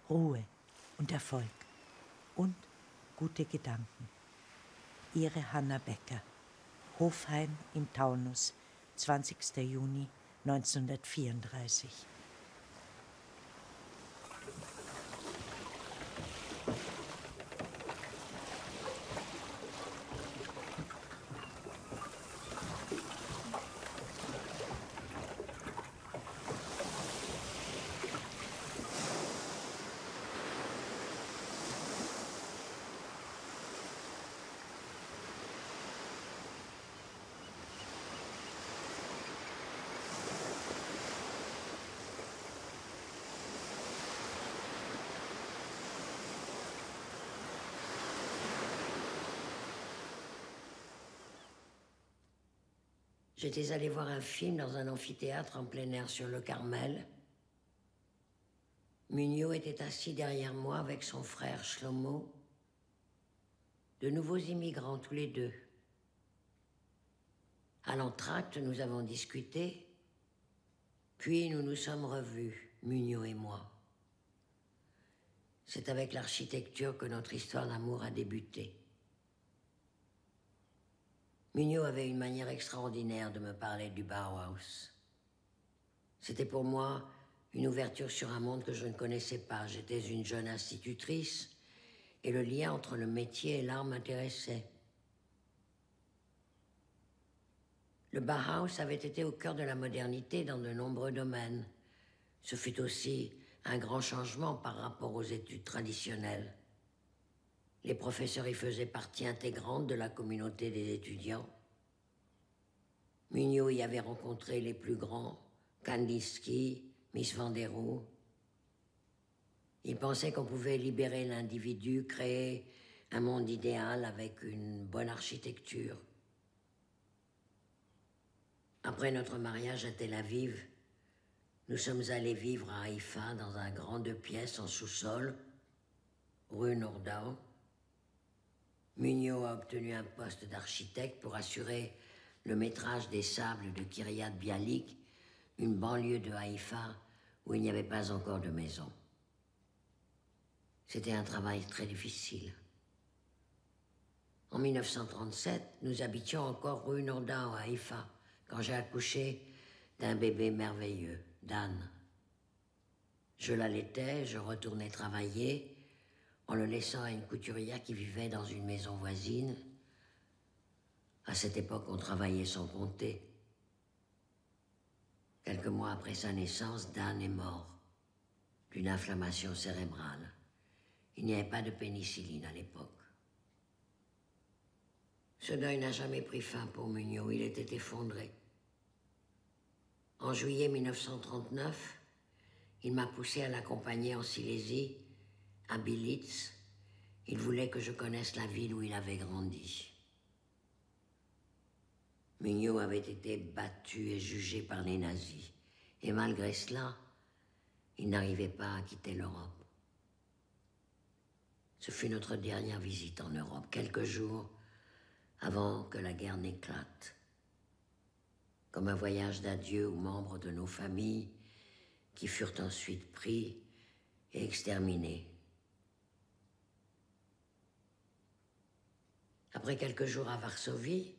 Ruhe und Erfolg und gute Gedanken. Ihre Hanna Becker, Hofheim im Taunus, 20. Juni 1934. J'étais allée voir un film dans un amphithéâtre en plein air sur le Carmel. Munio était assis derrière moi avec son frère Shlomo. De nouveaux immigrants tous les deux. À l'entracte, nous avons discuté, puis nous nous sommes revus, Mugnot et moi. C'est avec l'architecture que notre histoire d'amour a débuté. Mugnot avait une manière extraordinaire de me parler du Bauhaus. C'était pour moi une ouverture sur un monde que je ne connaissais pas. J'étais une jeune institutrice et le lien entre le métier et l'art m'intéressait. Le Bauhaus avait été au cœur de la modernité dans de nombreux domaines. Ce fut aussi un grand changement par rapport aux études traditionnelles. Les professeurs y faisaient partie intégrante de la communauté des étudiants. Mugnot y avait rencontré les plus grands, Kandinsky, Mies van der Rohe. Il pensait qu'on pouvait libérer l'individu, créer un monde idéal avec une bonne architecture. Après notre mariage à Tel Aviv, nous sommes allés vivre à Haïfa dans un grand 2 pièces en sous-sol, rue Nordau. Mugnot a obtenu un poste d'architecte pour assurer le métrage des sables de Kiryat Bialik, une banlieue de Haïfa où il n'y avait pas encore de maison. C'était un travail très difficile. En 1937, nous habitions encore rue Nordau à Haïfa, quand j'ai accouché d'un bébé merveilleux, Dan. Je l'allaitais, je retournais travailler en le laissant à une couturière qui vivait dans une maison voisine. À cette époque, on travaillait sans compter. Quelques mois après sa naissance, Dan est mort d'une inflammation cérébrale. Il n'y avait pas de pénicilline à l'époque. Ce deuil n'a jamais pris fin pour Mugnot, il était effondré. En juillet 1939, il m'a poussé à l'accompagner en Silésie, à Bilitz. Il voulait que je connaisse la ville où il avait grandi. Mugnot avait été battu et jugé par les nazis. Et malgré cela, il n'arrivait pas à quitter l'Europe. Ce fut notre dernière visite en Europe, quelques jours avant que la guerre n'éclate. Comme un voyage d'adieu aux membres de nos familles qui furent ensuite pris et exterminés. Après quelques jours à Varsovie,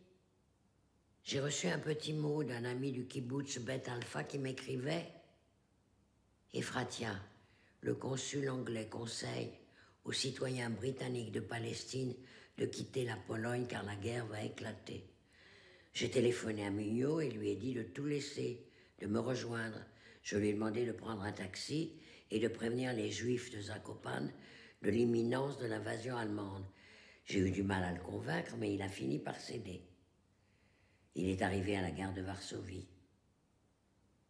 j'ai reçu un petit mot d'un ami du kibbutz Bet Alpha qui m'écrivait « Efratia, le consul anglais conseille aux citoyens britanniques de Palestine de quitter la Pologne car la guerre va éclater. » J'ai téléphoné à Mugnot et lui ai dit de tout laisser, de me rejoindre. Je lui ai demandé de prendre un taxi et de prévenir les Juifs de Zakopane de l'imminence de l'invasion allemande. J'ai eu du mal à le convaincre, mais il a fini par céder. Il est arrivé à la gare de Varsovie.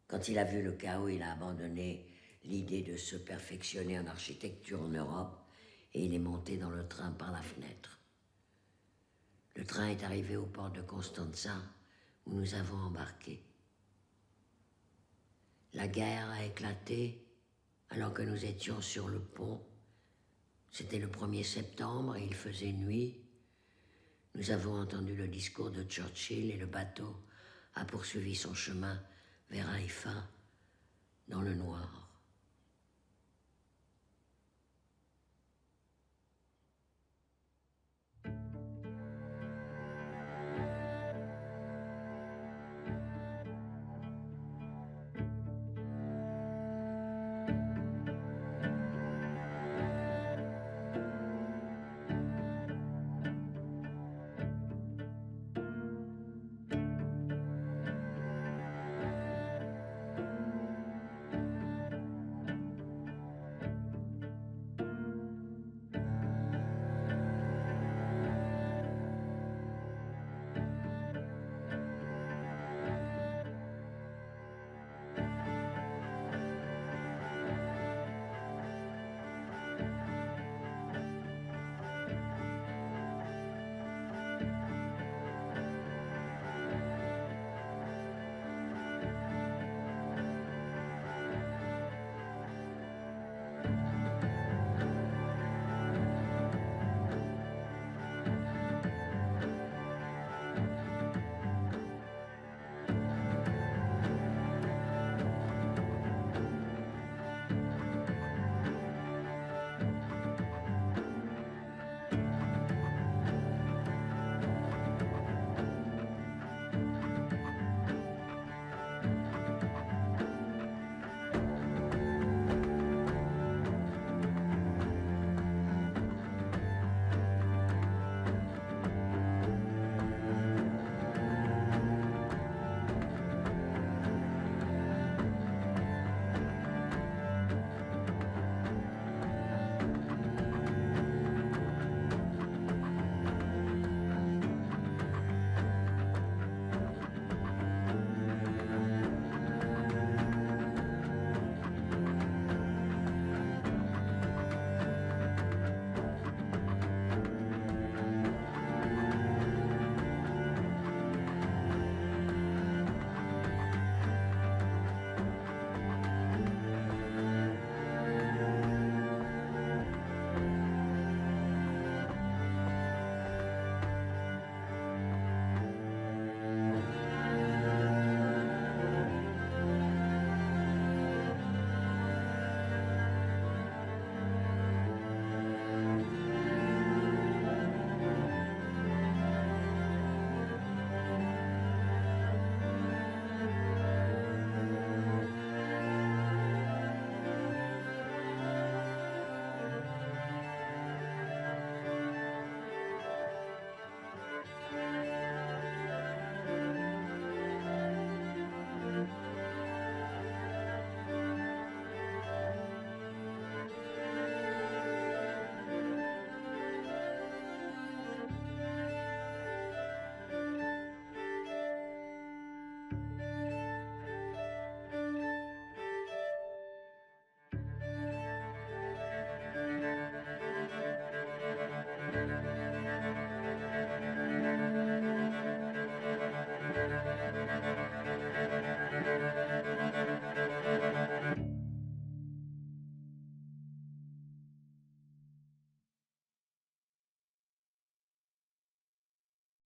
Quand il a vu le chaos, il a abandonné l'idée de se perfectionner en architecture en Europe et il est monté dans le train par la fenêtre. Le train est arrivé au port de Constanța, où nous avons embarqué. La guerre a éclaté alors que nous étions sur le pont. C'était le 1er septembre et il faisait nuit. Nous avons entendu le discours de Churchill et le bateau a poursuivi son chemin vers Haïfa dans le noir.